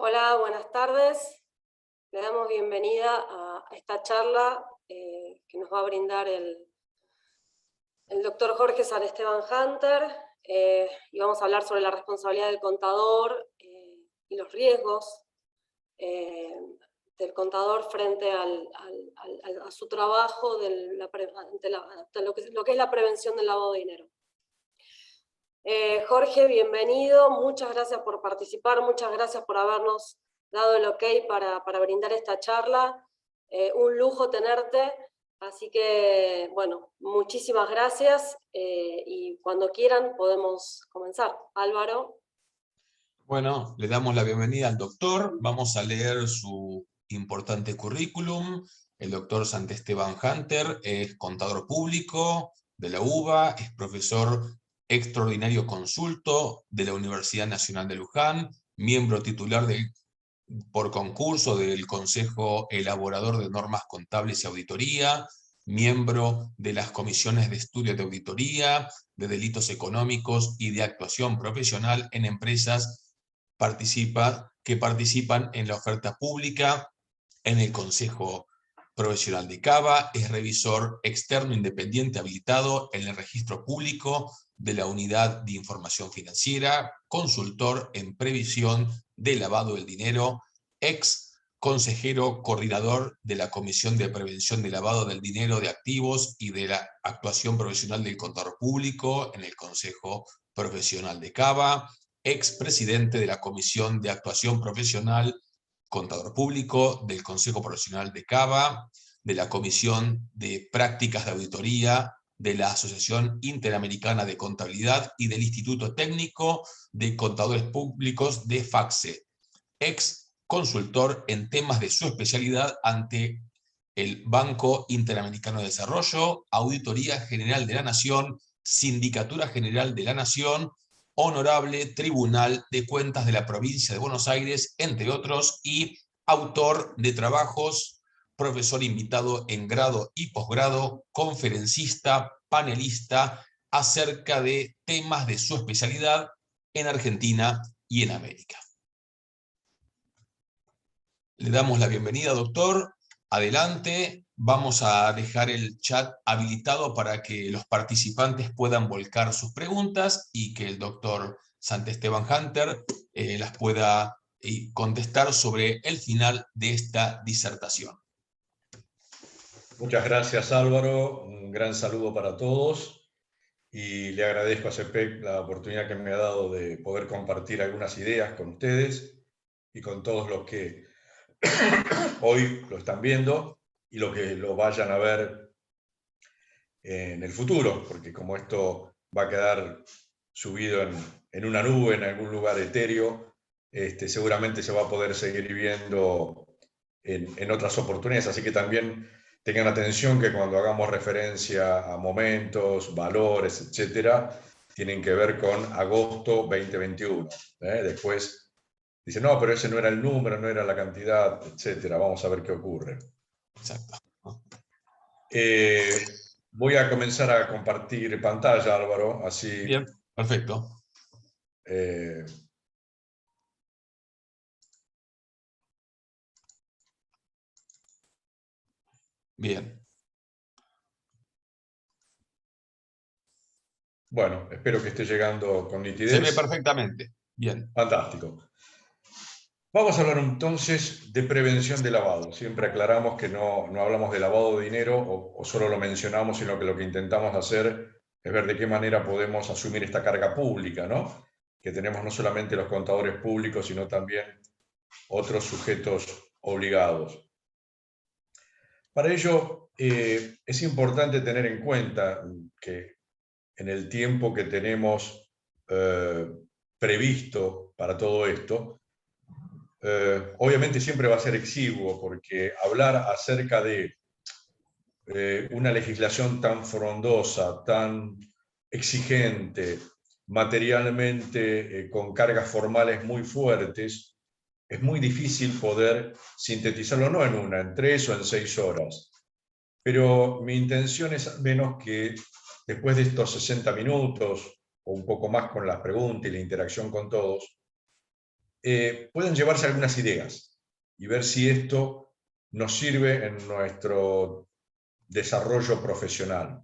Hola, buenas tardes. Le damos bienvenida a esta charla que nos va a brindar el doctor Jorge San Esteban Hunter, y vamos a hablar sobre la responsabilidad del contador y los riesgos del contador frente a su trabajo ante lo que es la prevención del lavado de dinero. Jorge, bienvenido, muchas gracias por participar, muchas gracias por habernos dado el ok para brindar esta charla. Un lujo tenerte, así que, bueno, muchísimas gracias y cuando quieran podemos comenzar. Álvaro. Bueno, le damos la bienvenida al doctor. Vamos a leer su importante currículum. El doctor Sant Esteban Hunter es contador público de la UBA, es profesor extraordinario consulto de la Universidad Nacional de Luján, miembro titular por concurso del Consejo Elaborador de Normas Contables y Auditoría, miembro de las comisiones de estudio de auditoría, de delitos económicos y de actuación profesional en empresas que participan en la oferta pública, en el Consejo Profesional de Cava, es revisor externo independiente habilitado en el registro público de la Unidad de Información Financiera, consultor en previsión de lavado del dinero, ex consejero coordinador de la Comisión de Prevención de Lavado del Dinero de Activos y de la Actuación Profesional del Contador Público en el Consejo Profesional de Cava, expresidente de la Comisión de Actuación Profesional Contador Público del Consejo Profesional de Cava, de la Comisión de Prácticas de Auditoría de la Asociación Interamericana de Contabilidad y del Instituto Técnico de Contadores Públicos de FACSE, ex consultor en temas de su especialidad ante el Banco Interamericano de Desarrollo, Auditoría General de la Nación, Sindicatura General de la Nación, Honorable Tribunal de Cuentas de la Provincia de Buenos Aires, entre otros, y autor de trabajos, profesor invitado en grado y posgrado, conferencista, panelista, acerca de temas de su especialidad en Argentina y en América. Le damos la bienvenida, doctor. Adelante. Vamos a dejar el chat habilitado para que los participantes puedan volcar sus preguntas y que el doctor Sant Esteban Hunter las pueda contestar sobre el final de esta disertación. Muchas gracias, Álvaro. Un gran saludo para todos y le agradezco a CEPEC la oportunidad que me ha dado de poder compartir algunas ideas con ustedes y con todos los que hoy lo están viendo y los que lo vayan a ver en el futuro, porque como esto va a quedar subido en una nube, en algún lugar etéreo, seguramente se va a poder seguir viendo en otras oportunidades. Así que también tengan atención que cuando hagamos referencia a momentos, valores, etcétera, tienen que ver con agosto 2021. Después dicen, no, pero ese no era el número, no era la cantidad, etcétera. Vamos a ver qué ocurre. Exacto. Voy a comenzar a compartir pantalla, Álvaro, así... Bien, perfecto. Bien. Bueno, espero que esté llegando con nitidez. Se ve perfectamente. Bien. Fantástico. Vamos a hablar entonces de prevención de lavado. Siempre aclaramos que no hablamos de lavado de dinero o solo lo mencionamos, sino que lo que intentamos hacer es ver de qué manera podemos asumir esta carga pública, ¿no? Que tenemos no solamente los contadores públicos, sino también otros sujetos obligados. Para ello, es importante tener en cuenta que en el tiempo que tenemos previsto para todo esto, obviamente siempre va a ser exiguo, porque hablar acerca de una legislación tan frondosa, tan exigente, materialmente con cargas formales muy fuertes, es muy difícil poder sintetizarlo, no en una, en 3 o en 6 horas. Pero mi intención es al menos que después de estos 60 minutos, o un poco más con las preguntas y la interacción con todos, pueden llevarse algunas ideas y ver si esto nos sirve en nuestro desarrollo profesional.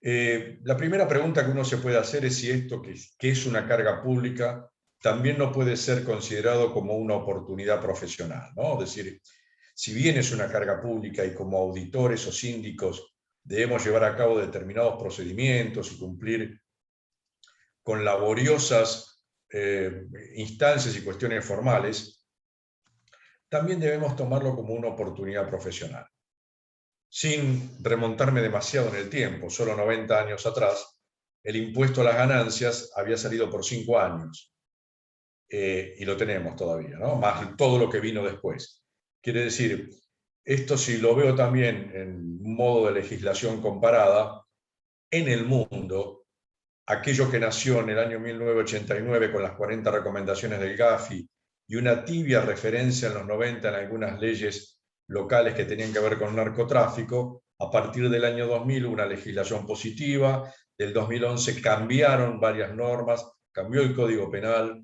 La primera pregunta que uno se puede hacer es si esto, que es una carga pública, también no puede ser considerado como una oportunidad profesional, ¿no? Es decir, si bien es una carga pública y como auditores o síndicos debemos llevar a cabo determinados procedimientos y cumplir con laboriosas instancias y cuestiones formales, también debemos tomarlo como una oportunidad profesional. Sin remontarme demasiado en el tiempo, solo 90 años atrás, el impuesto a las ganancias había salido por 5 años. Y lo tenemos todavía, ¿no? Más todo lo que vino después. Quiere decir, esto si lo veo también en un modo de legislación comparada, en el mundo, aquello que nació en el año 1989 con las 40 recomendaciones del Gafi y una tibia referencia en los 90 en algunas leyes locales que tenían que ver con narcotráfico, a partir del año 2000 una legislación positiva, del 2011 cambiaron varias normas, cambió el Código Penal,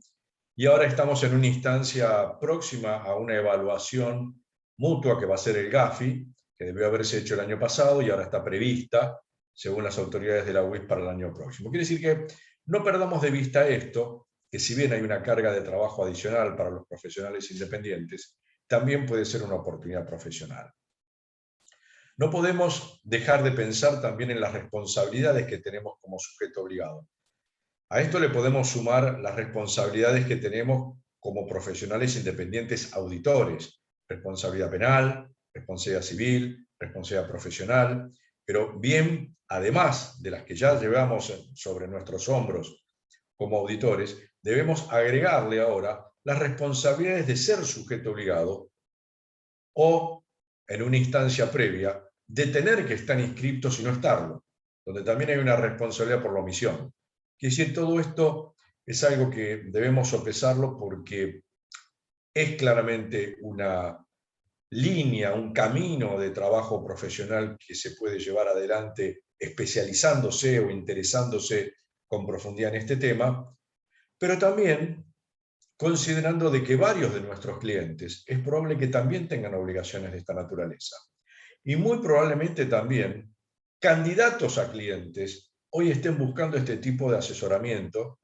y ahora estamos en una instancia próxima a una evaluación mutua que va a ser el Gafi, que debió haberse hecho el año pasado y ahora está prevista, según las autoridades de la UIS, para el año próximo. Quiere decir que no perdamos de vista esto, que si bien hay una carga de trabajo adicional para los profesionales independientes, también puede ser una oportunidad profesional. No podemos dejar de pensar también en las responsabilidades que tenemos como sujeto obligado. A esto le podemos sumar las responsabilidades que tenemos como profesionales independientes auditores, responsabilidad penal, responsabilidad civil, responsabilidad profesional, pero bien, además de las que ya llevamos sobre nuestros hombros como auditores, debemos agregarle ahora las responsabilidades de ser sujeto obligado o, en una instancia previa, de tener que estar inscriptos y no estarlo, donde también hay una responsabilidad por la omisión. Quiere decir, todo esto es algo que debemos sopesarlo porque es claramente una línea, un camino de trabajo profesional que se puede llevar adelante especializándose o interesándose con profundidad en este tema, pero también considerando de que varios de nuestros clientes es probable que también tengan obligaciones de esta naturaleza. Y muy probablemente también candidatos a clientes hoy estén buscando este tipo de asesoramiento,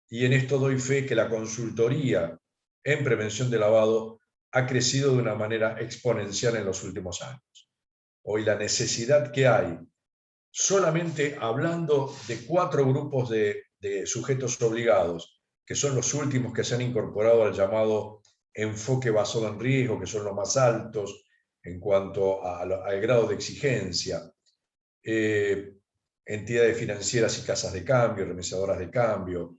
y en esto doy fe que la consultoría en prevención de lavado ha crecido de una manera exponencial en los últimos años. Hoy la necesidad que hay, solamente hablando de 4 grupos de sujetos obligados, que son los últimos que se han incorporado al llamado enfoque basado en riesgo, que son los más altos en cuanto al grado de exigencia, entidades financieras y casas de cambio, remesadoras de cambio,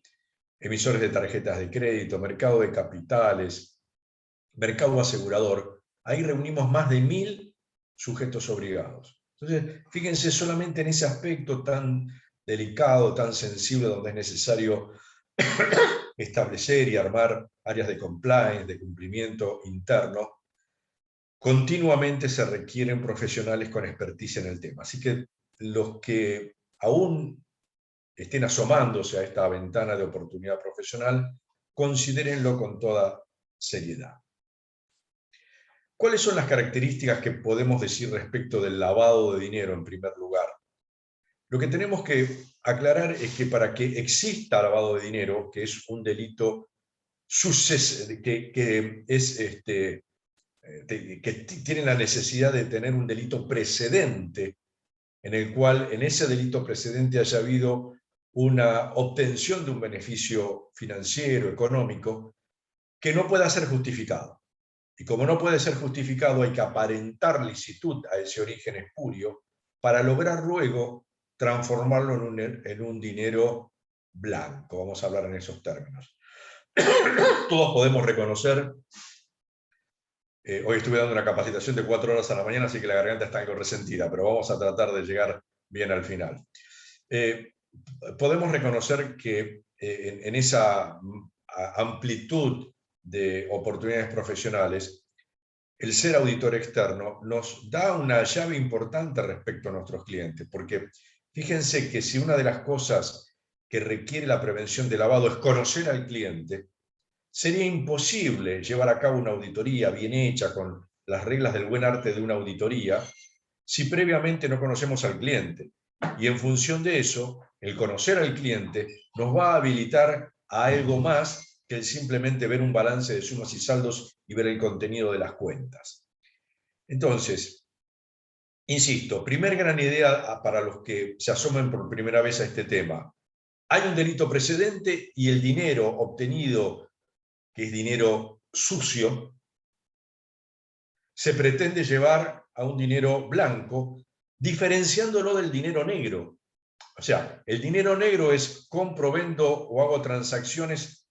emisores de tarjetas de crédito, mercado de capitales, mercado asegurador. Ahí reunimos más de 1000 sujetos obligados. Entonces, fíjense solamente en ese aspecto tan delicado, tan sensible, donde es necesario establecer y armar áreas de compliance, de cumplimiento interno, continuamente se requieren profesionales con experticia en el tema. Así que los que aún estén asomándose a esta ventana de oportunidad profesional, considérenlo con toda seriedad. ¿Cuáles son las características que podemos decir respecto del lavado de dinero en primer lugar? Lo que tenemos que aclarar es que para que exista lavado de dinero, que es un delito que tiene la necesidad de tener un delito precedente, en el cual en ese delito precedente haya habido una obtención de un beneficio financiero, económico, que no pueda ser justificado. Y como no puede ser justificado, hay que aparentar licitud a ese origen espurio para lograr luego transformarlo en un dinero blanco. Vamos a hablar en esos términos. Todos podemos reconocer, hoy estuve dando una capacitación de 4 horas a la mañana, así que la garganta está algo resentida, pero vamos a tratar de llegar bien al final. Podemos reconocer que en esa amplitud de oportunidades profesionales, el ser auditor externo nos da una llave importante respecto a nuestros clientes, porque fíjense que si una de las cosas que requiere la prevención de lavado es conocer al cliente, sería imposible llevar a cabo una auditoría bien hecha con las reglas del buen arte de una auditoría si previamente no conocemos al cliente. Y en función de eso, el conocer al cliente nos va a habilitar a algo más que el simplemente ver un balance de sumas y saldos y ver el contenido de las cuentas. Entonces, insisto, primer gran idea para los que se asomen por primera vez a este tema. Hay un delito precedente y el dinero obtenido, que es dinero sucio, se pretende llevar a un dinero blanco, diferenciándolo del dinero negro. O sea, el dinero negro es compro, vendo o hago transacciones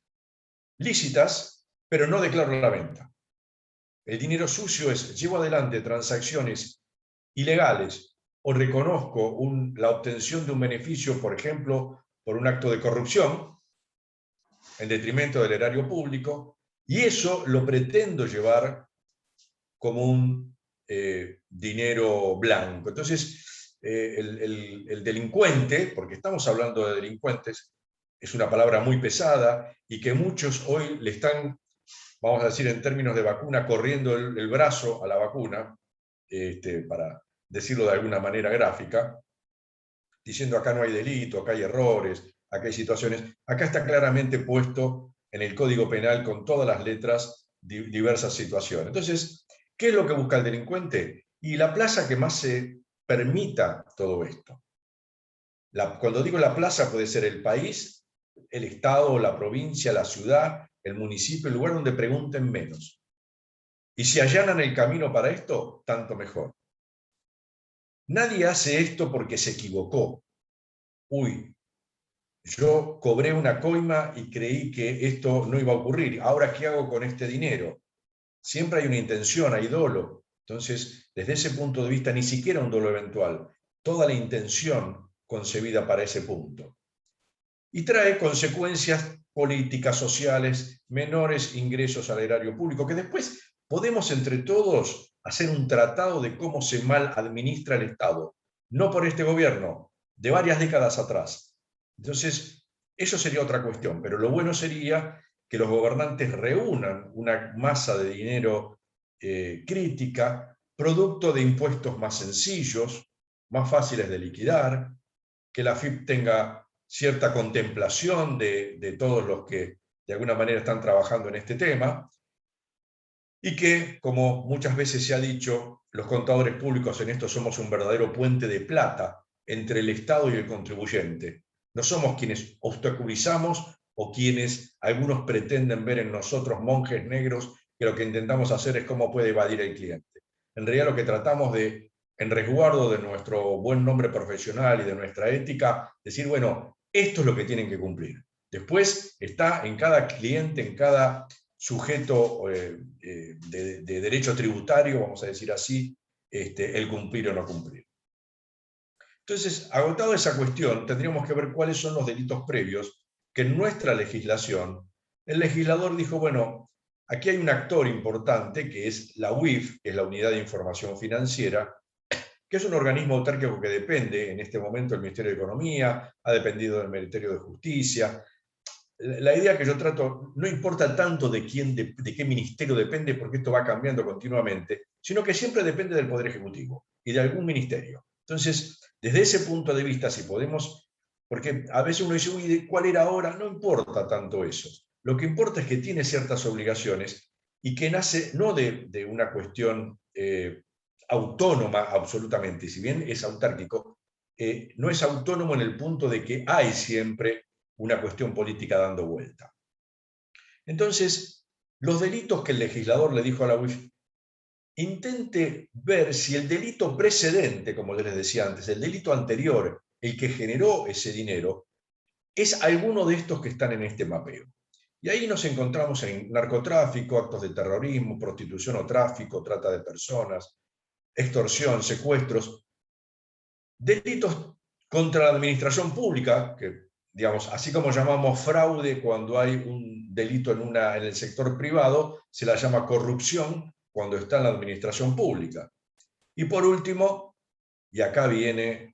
lícitas, pero no declaro la venta. El dinero sucio es llevo adelante transacciones ilegales o reconozco la obtención de un beneficio, por ejemplo, por un acto de corrupción, en detrimento del erario público, y eso lo pretendo llevar como un dinero blanco. Entonces, el delincuente, porque estamos hablando de delincuentes, es una palabra muy pesada y que muchos hoy le están, vamos a decir en términos de vacuna, corriendo el brazo a la vacuna, para decirlo de alguna manera gráfica, diciendo acá no hay delito, acá hay errores, acá hay situaciones. Acá está claramente puesto en el Código Penal con todas las letras diversas situaciones. Entonces, ¿qué es lo que busca el delincuente? Y la plaza que más se permita todo esto. Cuando digo la plaza puede ser el país, el estado, la provincia, la ciudad, el municipio, el lugar donde pregunten menos. Y si allanan el camino para esto, tanto mejor. Nadie hace esto porque se equivocó. Uy, yo cobré una coima y creí que esto no iba a ocurrir. Ahora, ¿qué hago con este dinero? Siempre hay una intención, hay dolo. Entonces, desde ese punto de vista, ni siquiera un dolo eventual, toda la intención concebida para ese punto. Y trae consecuencias políticas, sociales, menores ingresos al erario público, que después podemos entre todos hacer un tratado de cómo se mal administra el Estado. No por este gobierno, de varias décadas atrás. Entonces, eso sería otra cuestión, pero lo bueno sería que los gobernantes reúnan una masa de dinero crítica, producto de impuestos más sencillos, más fáciles de liquidar, que la AFIP tenga cierta contemplación de todos los que de alguna manera están trabajando en este tema, y que, como muchas veces se ha dicho, los contadores públicos en esto somos un verdadero puente de plata entre el Estado y el contribuyente. No somos quienes obstaculizamos o quienes algunos pretenden ver en nosotros monjes negros que lo que intentamos hacer es cómo puede evadir el cliente. En realidad lo que tratamos de, en resguardo de nuestro buen nombre profesional y de nuestra ética, decir, bueno, esto es lo que tienen que cumplir. Después está en cada cliente, en cada sujeto de derecho tributario, vamos a decir así, el cumplir o no cumplir. Entonces, agotada esa cuestión, tendríamos que ver cuáles son los delitos previos que en nuestra legislación el legislador dijo, bueno, aquí hay un actor importante que es la UIF, que es la Unidad de Información Financiera, que es un organismo autárquico que depende en este momento del Ministerio de Economía, ha dependido del Ministerio de Justicia. La idea que yo trato, no importa tanto de qué ministerio depende, porque esto va cambiando continuamente, sino que siempre depende del Poder Ejecutivo y de algún ministerio. Entonces, desde ese punto de vista, si podemos, porque a veces uno dice, uy, ¿cuál era ahora? No importa tanto eso. Lo que importa es que tiene ciertas obligaciones y que nace no de una cuestión autónoma absolutamente, si bien es autárquico, no es autónomo en el punto de que hay siempre una cuestión política dando vuelta. Entonces, los delitos que el legislador le dijo a la UIF, intente ver si el delito precedente, como les decía antes, el delito anterior, el que generó ese dinero, es alguno de estos que están en este mapeo. Y ahí nos encontramos en narcotráfico, actos de terrorismo, prostitución o tráfico, trata de personas, extorsión, secuestros, delitos contra la administración pública, que digamos, así como llamamos fraude cuando hay un delito en el sector privado, se la llama corrupción cuando está en la administración pública. Y por último, y acá viene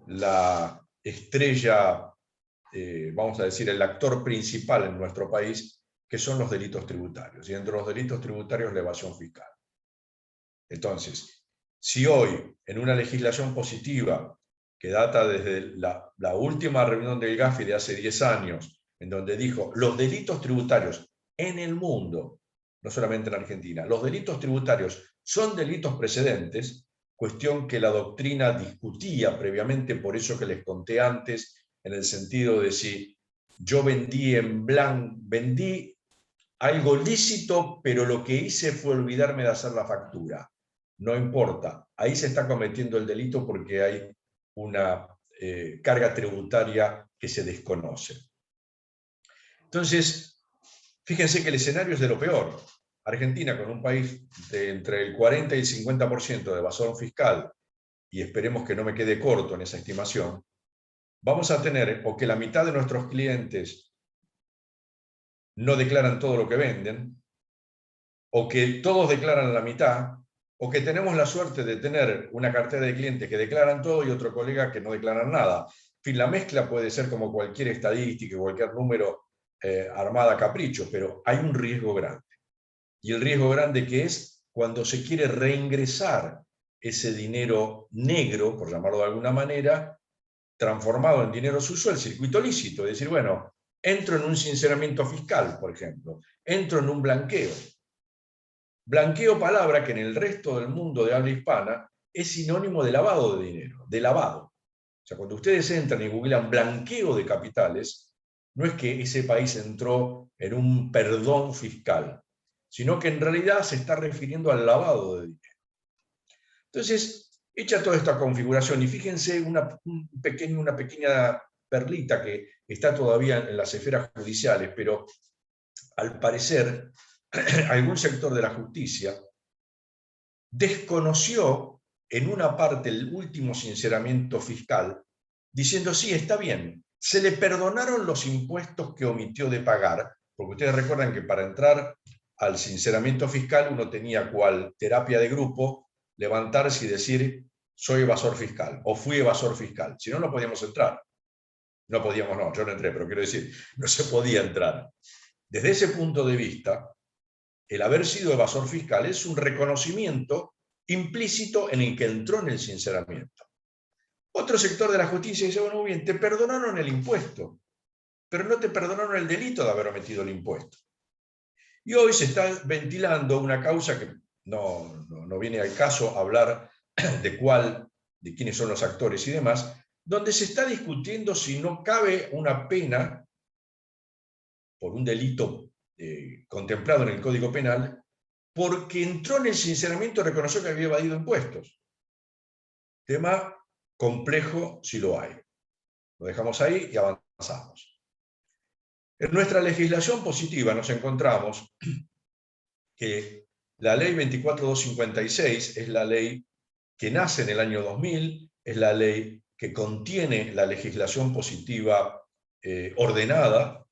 la estrella, vamos a decir, el actor principal en nuestro país, que son los delitos tributarios, y entre los delitos tributarios la evasión fiscal. Entonces, si hoy, en una legislación positiva que data desde la última reunión del GAFI de hace 10 años, en donde dijo los delitos tributarios en el mundo, no solamente en Argentina, los delitos tributarios son delitos precedentes, cuestión que la doctrina discutía previamente, por eso que les conté antes, en el sentido de si yo vendí algo lícito, pero lo que hice fue olvidarme de hacer la factura. No importa, ahí se está cometiendo el delito porque hay una carga tributaria que se desconoce. Entonces, fíjense que el escenario es de lo peor. Argentina, con un país de entre el 40 y el 50% de evasión fiscal, y esperemos que no me quede corto en esa estimación, vamos a tener o que la mitad de nuestros clientes no declaran todo lo que venden, o que todos declaran la mitad, o que tenemos la suerte de tener una cartera de clientes que declaran todo y otro colega que no declaran nada. En fin, la mezcla puede ser como cualquier estadística, cualquier número armada a capricho, pero hay un riesgo grande. Y el riesgo grande que es cuando se quiere reingresar ese dinero negro, por llamarlo de alguna manera, transformado en dinero sucio, el circuito lícito. Es decir, bueno, entro en un sinceramiento fiscal, por ejemplo, entro en un blanqueo. Blanqueo, palabra que en el resto del mundo de habla hispana es sinónimo de lavado de dinero, de lavado. O sea, cuando ustedes entran y googlean blanqueo de capitales, no es que ese país entró en un perdón fiscal, sino que en realidad se está refiriendo al lavado de dinero. Entonces, hecha toda esta configuración, y fíjense una pequeña perlita que está todavía en las esferas judiciales, pero al parecer algún sector de la justicia desconoció en una parte el último sinceramiento fiscal, diciendo, sí, está bien, se le perdonaron los impuestos que omitió de pagar, porque ustedes recuerdan que para entrar al sinceramiento fiscal uno tenía cual terapia de grupo levantarse y decir, soy evasor fiscal, o fui evasor fiscal, si no, no podíamos entrar. No podíamos, no, yo no entré, pero quiero decir, no se podía entrar. Desde ese punto de vista, el haber sido evasor fiscal es un reconocimiento implícito en el que entró en el sinceramiento. Otro sector de la justicia dice, bueno, bien, te perdonaron el impuesto, pero no te perdonaron el delito de haber omitido el impuesto. Y hoy se está ventilando una causa que no viene al caso hablar de quiénes son los actores y demás, donde se está discutiendo si no cabe una pena por un delito contemplado en el Código Penal, porque entró en el sinceramiento y reconoció que había evadido impuestos. Tema complejo si lo hay. Lo dejamos ahí y avanzamos. En nuestra legislación positiva nos encontramos que la ley 24256 es la ley que nace en el año 2000, es la ley que contiene la legislación positiva ordenada,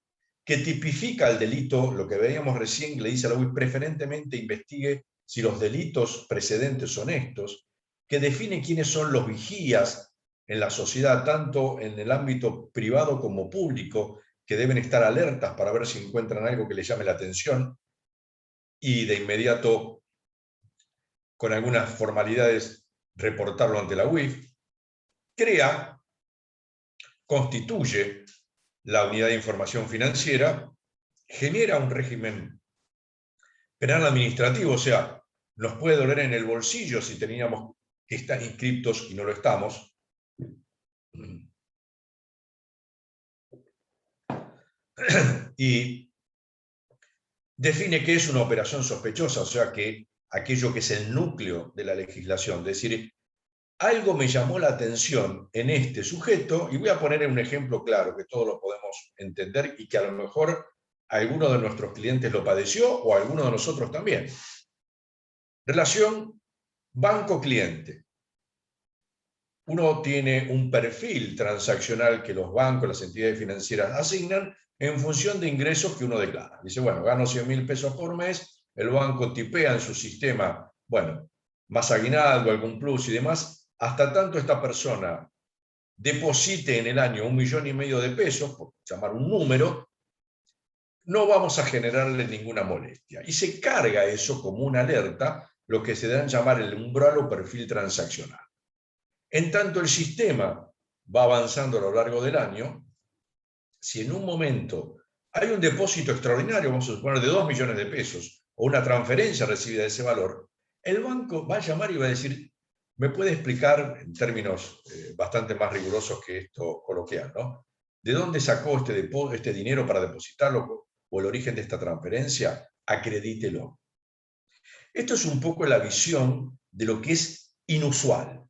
que tipifica el delito, lo que veíamos recién, le dice a la UIF, preferentemente investigue si los delitos precedentes son estos, que define quiénes son los vigías en la sociedad, tanto en el ámbito privado como público, que deben estar alertas para ver si encuentran algo que les llame la atención, y de inmediato, con algunas formalidades, reportarlo ante la UIF, constituye la unidad de información financiera, genera un régimen penal administrativo, o sea, nos puede doler en el bolsillo si teníamos que estar inscriptos y no lo estamos. Y define qué es una operación sospechosa, o sea, que aquello que es el núcleo de la legislación, es decir, algo me llamó la atención en este sujeto, y voy a poner un ejemplo claro que todos lo podemos entender y que a lo mejor alguno de nuestros clientes lo padeció o alguno de nosotros también. Relación banco-cliente. Uno tiene un perfil transaccional que los bancos, las entidades financieras asignan en función de ingresos que uno declara. Dice, bueno, gano 100.000 pesos por mes, el banco tipea en su sistema, bueno, más aguinaldo, algún plus y demás, hasta tanto esta persona deposite en el año 1,5 millones de pesos, por llamar un número, no vamos a generarle ninguna molestia. Y se carga eso como una alerta, lo que se da en llamar el umbral o perfil transaccional. En tanto el sistema va avanzando a lo largo del año, si en un momento hay un depósito extraordinario, vamos a suponer de 2 millones de pesos, o una transferencia recibida de ese valor, el banco va a llamar y va a decir, ¿me puede explicar en términos bastante más rigurosos que esto coloquial, ¿no? ¿De dónde sacó este dinero para depositarlo o el origen de esta transferencia? Acredítelo. Esto es un poco la visión de lo que es inusual.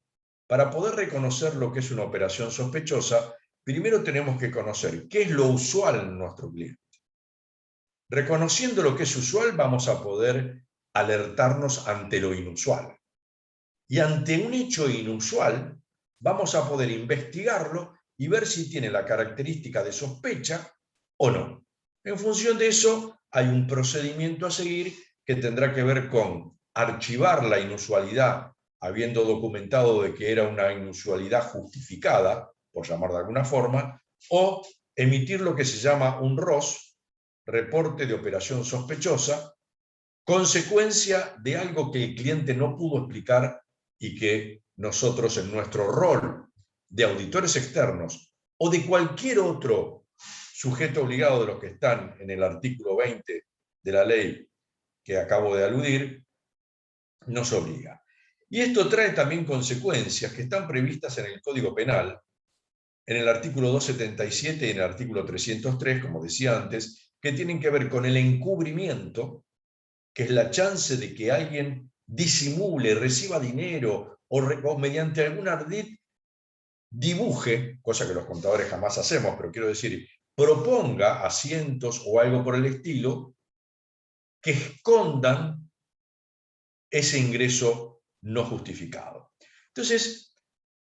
Para poder reconocer lo que es una operación sospechosa, primero tenemos que conocer qué es lo usual en nuestro cliente. Reconociendo lo que es usual, vamos a poder alertarnos ante lo inusual. Y ante un hecho inusual, vamos a poder investigarlo y ver si tiene la característica de sospecha o no. En función de eso, hay un procedimiento a seguir que tendrá que ver con archivar la inusualidad, habiendo documentado de que era una inusualidad justificada, por llamar de alguna forma, o emitir lo que se llama un ROS, reporte de operación sospechosa, consecuencia de algo que el cliente no pudo explicar y que nosotros en nuestro rol de auditores externos o de cualquier otro sujeto obligado de los que están en el artículo 20 de la ley que acabo de aludir, nos obliga. Y esto trae también consecuencias que están previstas en el Código Penal, en el artículo 277 y en el artículo 303, como decía antes, que tienen que ver con el encubrimiento, que es la chance de que alguien disimule, reciba dinero o mediante algún ardid dibuje, cosa que los contadores jamás hacemos, pero quiero decir, proponga asientos o algo por el estilo que escondan ese ingreso no justificado. Entonces,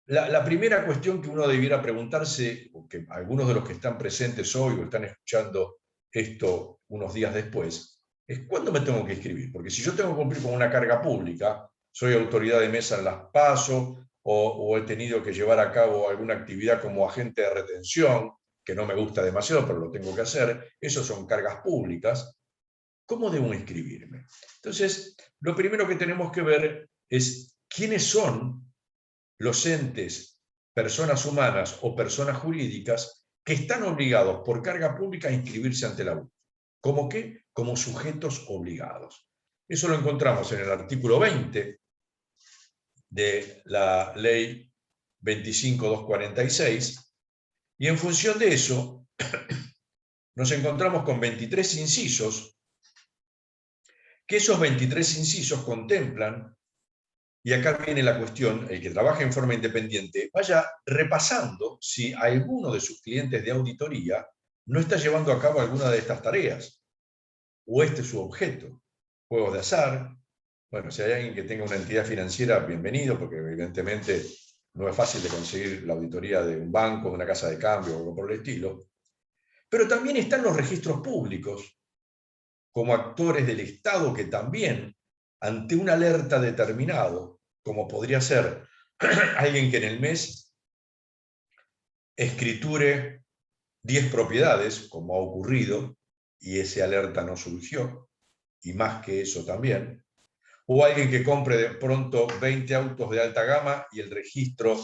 la primera cuestión que uno debiera preguntarse, o que algunos de los que están presentes hoy o están escuchando esto unos días después, es ¿cuándo me tengo que inscribir? Porque si yo tengo que cumplir con una carga pública, soy autoridad de mesa en las PASO, o he tenido que llevar a cabo alguna actividad como agente de retención, que no me gusta demasiado, pero lo tengo que hacer, esos son cargas públicas, ¿cómo debo inscribirme? Entonces, lo primero que tenemos que ver es quiénes son los entes, personas humanas o personas jurídicas que están obligados por carga pública a inscribirse ante la UIF. ¿Cómo qué? Como sujetos obligados. Eso lo encontramos en el artículo 20 de la ley 25.246, y en función de eso nos encontramos con 23 incisos, que esos 23 incisos contemplan, y acá viene la cuestión, el que trabaja en forma independiente, vaya repasando si alguno de sus clientes de auditoría no está llevando a cabo alguna de estas tareas, o este es su objeto. Juegos de azar. Bueno, si hay alguien que tenga una entidad financiera, bienvenido, porque evidentemente no es fácil de conseguir la auditoría de un banco, de una casa de cambio o algo por el estilo. Pero también están los registros públicos, como actores del Estado que también, ante una alerta determinado, como podría ser alguien que en el mes escriture 10 propiedades, como ha ocurrido, y esa alerta no surgió, y más que eso también, o alguien que compre de pronto 20 autos de alta gama y el registro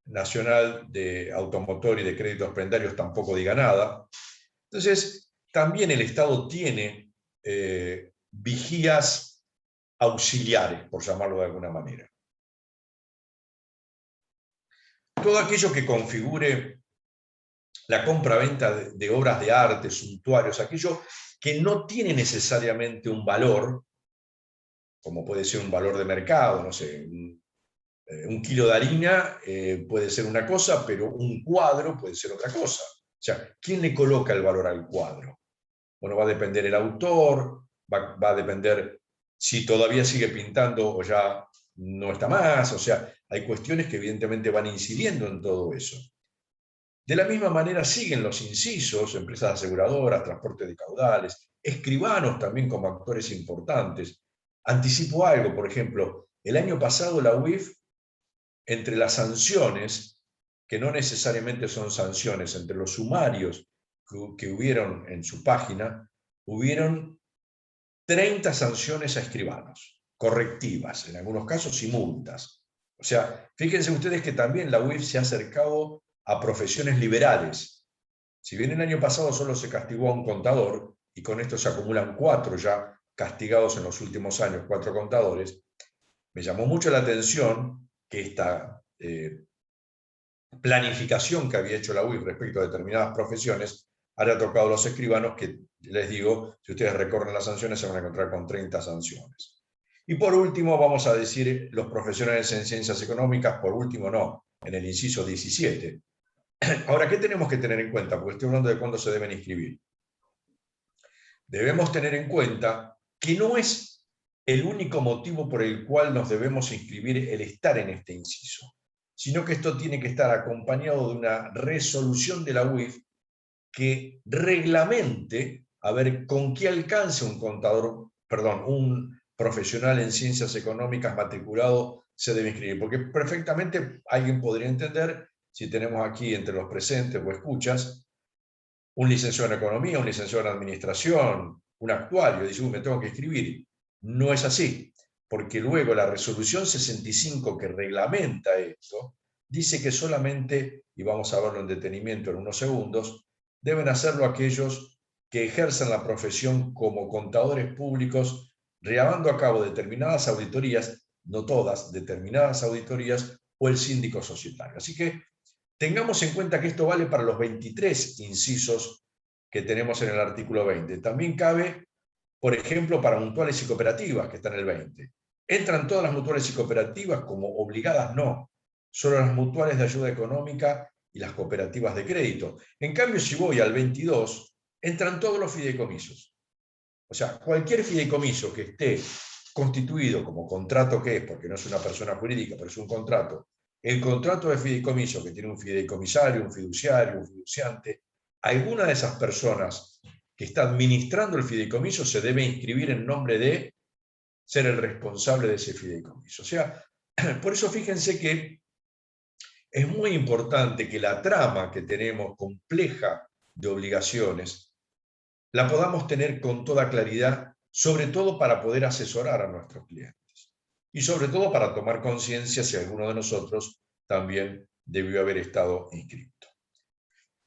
nacional de automotor y de créditos prendarios tampoco diga nada. Entonces, también el Estado tiene vigías auxiliares, por llamarlo de alguna manera. Todo aquello que configure la compra-venta de obras de arte, suntuarios, aquello que no tiene necesariamente un valor, como puede ser un valor de mercado, no sé, un kilo de harina puede ser una cosa, pero un cuadro puede ser otra cosa. O sea, ¿quién le coloca el valor al cuadro? Bueno, va a depender el autor, va a depender si todavía sigue pintando o ya no está más. O sea, hay cuestiones que evidentemente van incidiendo en todo eso. De la misma manera siguen los incisos, empresas aseguradoras, transporte de caudales, escribanos también como actores importantes. Anticipo algo, por ejemplo, el año pasado la UIF, entre las sanciones, que no necesariamente son sanciones, entre los sumarios que hubieron en su página, hubieron 30 sanciones a escribanos, correctivas, en algunos casos y multas. O sea, fíjense ustedes que también la UIF se ha acercado a profesiones liberales. Si bien el año pasado solo se castigó a un contador, y con esto se acumulan 4 ya castigados en los últimos años, 4 contadores, me llamó mucho la atención que esta planificación que había hecho la UIF respecto a determinadas profesiones haya tocado a los escribanos, que les digo, si ustedes recorren las sanciones se van a encontrar con 30 sanciones. Y por último vamos a decir los profesionales en ciencias económicas, por último no, en el inciso 17. Ahora, ¿qué tenemos que tener en cuenta? Porque estoy hablando de cuándo se deben inscribir. Debemos tener en cuenta que no es el único motivo por el cual nos debemos inscribir el estar en este inciso, sino que esto tiene que estar acompañado de una resolución de la UIF que reglamente a ver con qué alcance un profesional en ciencias económicas matriculado se debe inscribir, porque perfectamente alguien podría entender, si tenemos aquí entre los presentes o escuchas, un licenciado en economía, un licenciado en administración, un actuario, dice, me tengo que inscribir. No es así, porque luego la resolución 65 que reglamenta esto, dice que solamente, y vamos a verlo en detenimiento en unos segundos, deben hacerlo aquellos que ejerzan la profesión como contadores públicos, llevando a cabo determinadas auditorías, no todas, determinadas auditorías, o el síndico societario. Así que tengamos en cuenta que esto vale para los 23 incisos que tenemos en el artículo 20. También cabe, por ejemplo, para mutuales y cooperativas, que está en el 20. ¿Entran todas las mutuales y cooperativas como obligadas? No. Solo las mutuales de ayuda económica y las cooperativas de crédito. En cambio, si voy al 22, entran todos los fideicomisos. O sea, cualquier fideicomiso que esté constituido como contrato que es, porque no es una persona jurídica, pero es un contrato, el contrato de fideicomiso que tiene un fideicomisario, un fiduciario, un fiduciante, alguna de esas personas que está administrando el fideicomiso se debe inscribir en nombre de ser el responsable de ese fideicomiso. O sea, por eso fíjense que es muy importante que la trama que tenemos compleja de obligaciones la podamos tener con toda claridad, sobre todo para poder asesorar a nuestros clientes y sobre todo para tomar conciencia si alguno de nosotros también debió haber estado inscrito.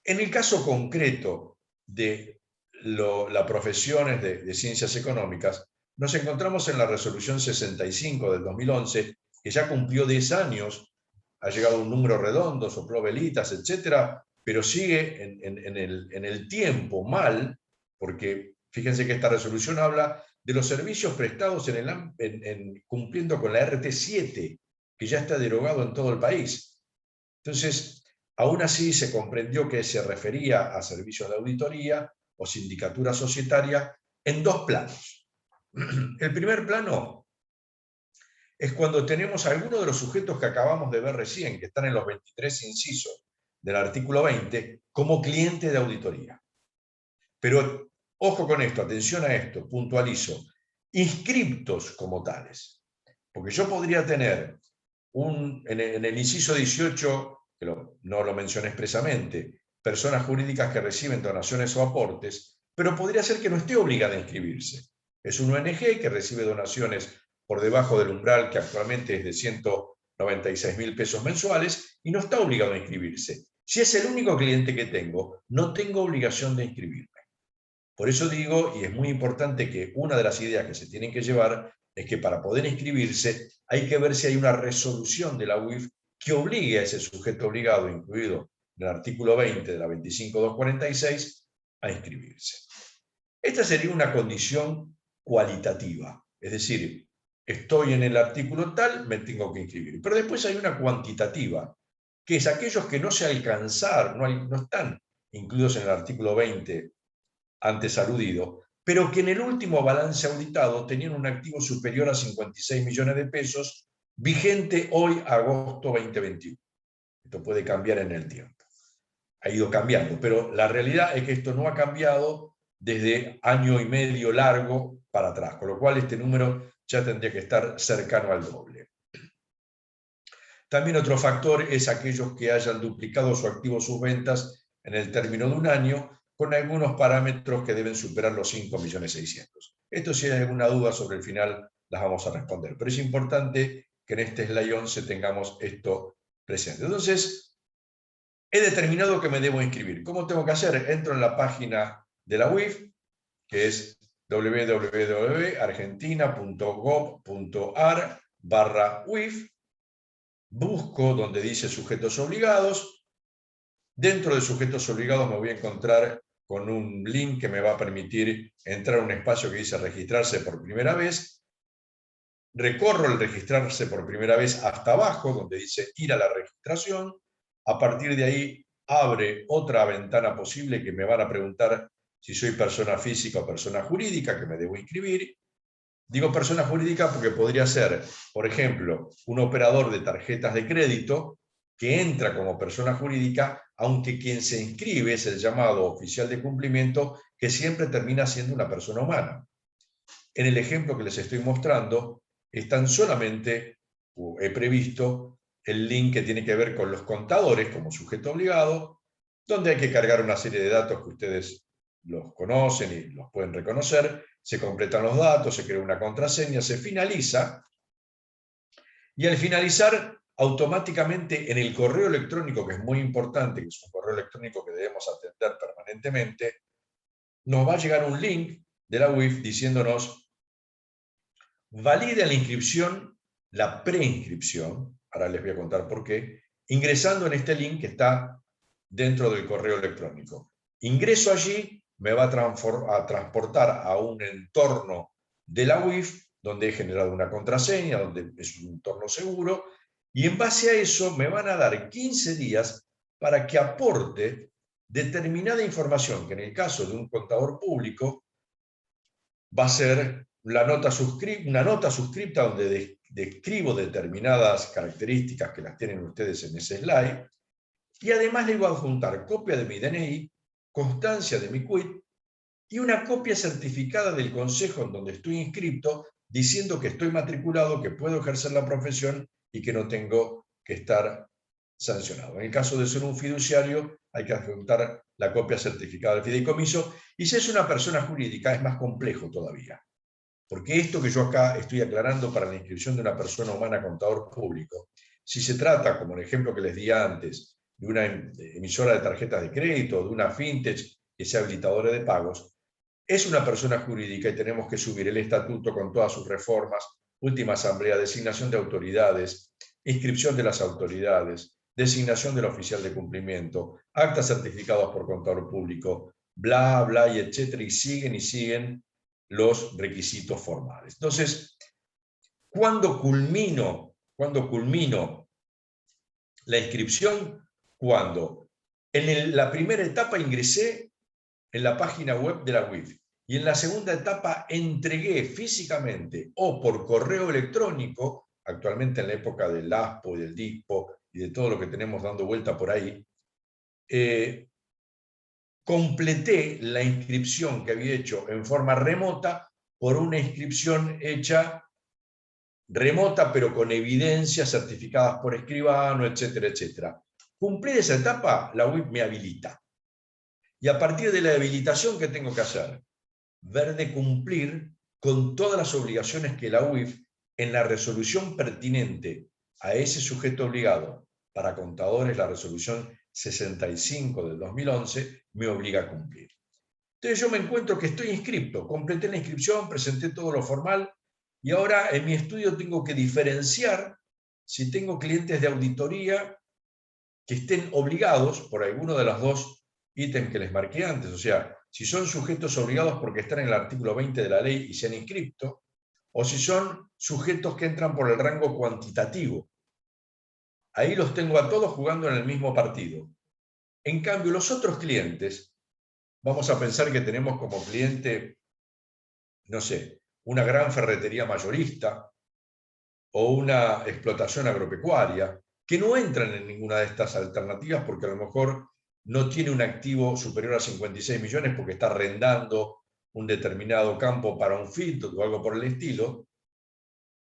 En el caso concreto de las profesiones de ciencias económicas, nos encontramos en la resolución 65 del 2011, que ya cumplió 10 años, ha llegado a un número redondo, sopló velitas, etcétera, pero sigue en el tiempo mal, porque fíjense que esta resolución habla de los servicios prestados cumpliendo con la RT7, que ya está derogado en todo el país. Entonces, aún así se comprendió que se refería a servicios de auditoría o sindicatura societaria en 2 planos. El primer plano es cuando tenemos a algunos de los sujetos que acabamos de ver recién, que están en los 23 incisos del artículo 20, como cliente de auditoría. Pero ojo con esto, atención a esto, puntualizo, inscriptos como tales. Porque yo podría tener en el inciso 18, que no lo mencioné expresamente, personas jurídicas que reciben donaciones o aportes, pero podría ser que no esté obligada a inscribirse. Es un ONG que recibe donaciones por debajo del umbral que actualmente es de 196.000 pesos mensuales y no está obligado a inscribirse. Si es el único cliente que tengo, no tengo obligación de inscribirme. Por eso digo, y es muy importante que una de las ideas que se tienen que llevar es que para poder inscribirse hay que ver si hay una resolución de la UIF que obligue a ese sujeto obligado, incluido en el artículo 20 de la 25246, a inscribirse. Esta sería una condición cualitativa, es decir, estoy en el artículo tal, me tengo que inscribir. Pero después hay una cuantitativa, que es aquellos que no se alcanzaron, no están incluidos en el artículo 20 antes aludido, pero que en el último balance auditado tenían un activo superior a 56 millones de pesos, vigente hoy, agosto 2021. Esto puede cambiar en el tiempo. Ha ido cambiando, pero la realidad es que esto no ha cambiado desde año y medio largo para atrás, con lo cual este número ya tendría que estar cercano al doble. También otro factor es aquellos que hayan duplicado su activo o sus ventas en el término de un año, con algunos parámetros que deben superar los 5.600.000. Esto, si hay alguna duda sobre el final, las vamos a responder. Pero es importante que en este slide 11 tengamos esto presente. Entonces, he determinado que me debo inscribir. ¿Cómo tengo que hacer? Entro en la página de la UIF, que es www.argentina.gov.ar/UIF. Busco donde dice sujetos obligados. Dentro de sujetos obligados me voy a encontrar con un link que me va a permitir entrar a un espacio que dice registrarse por primera vez. Recorro el registrarse por primera vez hasta abajo, donde dice ir a la registración. A partir de ahí abre otra ventana posible que me van a preguntar si soy persona física o persona jurídica, que me debo inscribir. Digo persona jurídica porque podría ser, por ejemplo, un operador de tarjetas de crédito que entra como persona jurídica, aunque quien se inscribe es el llamado oficial de cumplimiento, que siempre termina siendo una persona humana. En el ejemplo que les estoy mostrando, están solamente, he previsto, el link que tiene que ver con los contadores como sujeto obligado, donde hay que cargar una serie de datos que ustedes los conocen y los pueden reconocer, se completan los datos, se crea una contraseña, se finaliza, y al finalizar, automáticamente en el correo electrónico, que es muy importante, que es un correo electrónico que debemos atender permanentemente, nos va a llegar un link de la UIF diciéndonos: valide la inscripción, la preinscripción, ahora les voy a contar por qué, ingresando en este link que está dentro del correo electrónico. Ingreso allí, me va a transportar a un entorno de la UIF, donde he generado una contraseña, donde es un entorno seguro, y en base a eso me van a dar 15 días para que aporte determinada información, que en el caso de un contador público va a ser una nota suscripta donde describo determinadas características que las tienen ustedes en ese slide, y además le voy a adjuntar copia de mi DNI, constancia de mi quit y una copia certificada del consejo en donde estoy inscrito, diciendo que estoy matriculado, que puedo ejercer la profesión y que no tengo que estar sancionado. En el caso de ser un fiduciario, hay que adjuntar la copia certificada del fideicomiso, y si es una persona jurídica es más complejo todavía, porque esto que yo acá estoy aclarando para la inscripción de una persona humana contador público, si se trata, como el ejemplo que les di antes, de una emisora de tarjetas de crédito, de una fintech que sea habilitadora de pagos, es una persona jurídica y tenemos que subir el estatuto con todas sus reformas, última asamblea, designación de autoridades, inscripción de las autoridades, designación del oficial de cumplimiento, actas certificados por contador público, bla, bla, y etcétera, y siguen los requisitos formales. Entonces, ¿cuándo culmino la inscripción? Cuando en la primera etapa ingresé en la página web de la UIF, y en la segunda etapa entregué físicamente o por correo electrónico, actualmente en la época del ASPO y del DISPO y de todo lo que tenemos dando vuelta por ahí, completé la inscripción que había hecho en forma remota por una inscripción hecha remota, pero con evidencias certificadas por escribano, etcétera, etcétera. Cumplir esa etapa, la UIF me habilita. Y a partir de la habilitación, ¿qué tengo que hacer? Ver de cumplir con todas las obligaciones que la UIF, en la resolución pertinente a ese sujeto obligado para contadores, la resolución 65 del 2011, me obliga a cumplir. Entonces yo me encuentro que estoy inscripto, completé la inscripción, presenté todo lo formal, y ahora en mi estudio tengo que diferenciar si tengo clientes de auditoría que estén obligados por alguno de los dos ítems que les marqué antes, o sea, si son sujetos obligados porque están en el artículo 20 de la ley y se han inscrito, o si son sujetos que entran por el rango cuantitativo. Ahí los tengo a todos jugando en el mismo partido. En cambio, los otros clientes, vamos a pensar que tenemos como cliente, no sé, una gran ferretería mayorista o una explotación agropecuaria, que no entran en ninguna de estas alternativas porque a lo mejor no tiene un activo superior a 56 millones porque está arrendando un determinado campo para un feedlot o algo por el estilo,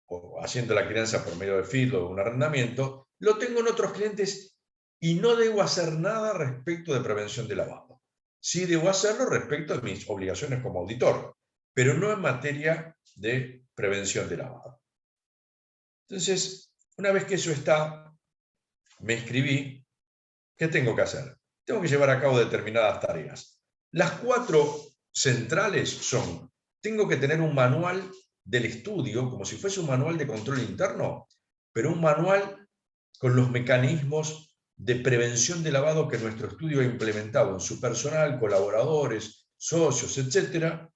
o haciendo la crianza por medio de feedlot o un arrendamiento, lo tengo en otros clientes y no debo hacer nada respecto de prevención de lavado. Sí debo hacerlo respecto a mis obligaciones como auditor, pero no en materia de prevención de lavado. Entonces, una vez que eso está, me inscribí. ¿Qué tengo que hacer? Tengo que llevar a cabo determinadas tareas. Las 4 centrales son, tengo que tener un manual del estudio, como si fuese un manual de control interno, pero un manual con los mecanismos de prevención de lavado que nuestro estudio ha implementado en su personal, colaboradores, socios, etc.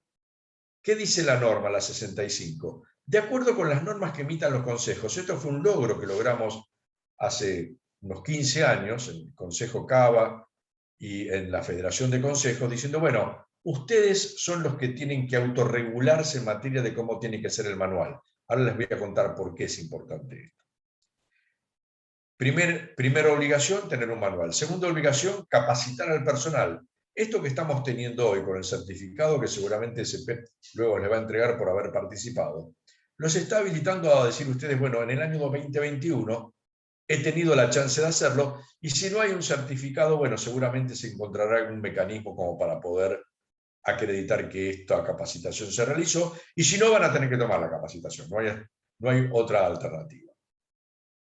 ¿Qué dice la norma, la 65? De acuerdo con las normas que emitan los consejos, esto fue un logro que logramos hace unos 15 años en el Consejo Cava y en la Federación de Consejos, diciendo, bueno, ustedes son los que tienen que autorregularse en materia de cómo tiene que ser el manual. Ahora les voy a contar por qué es importante esto. Primera obligación, tener un manual. Segunda obligación, capacitar al personal. Esto que estamos teniendo hoy con el certificado que seguramente CEPEP luego les va a entregar por haber participado, los está habilitando a decir ustedes, bueno, en el año 2021 he tenido la chance de hacerlo, y si no hay un certificado, bueno, seguramente se encontrará algún mecanismo como para poder acreditar que esta capacitación se realizó, y si no, van a tener que tomar la capacitación, no hay otra alternativa.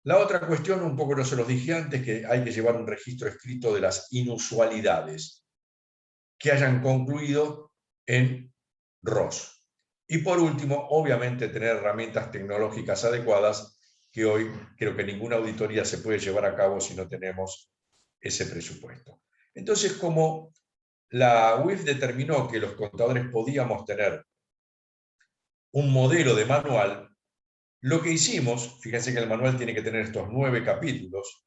La otra cuestión, un poco no se los dije antes, que hay que llevar un registro escrito de las inusualidades que hayan concluido en ROS. Y por último, obviamente, tener herramientas tecnológicas adecuadas, que hoy creo que ninguna auditoría se puede llevar a cabo si no tenemos ese presupuesto. Entonces, como la UIF determinó que los contadores podíamos tener un modelo de manual, lo que hicimos, fíjense que el manual tiene que tener estos 9 capítulos,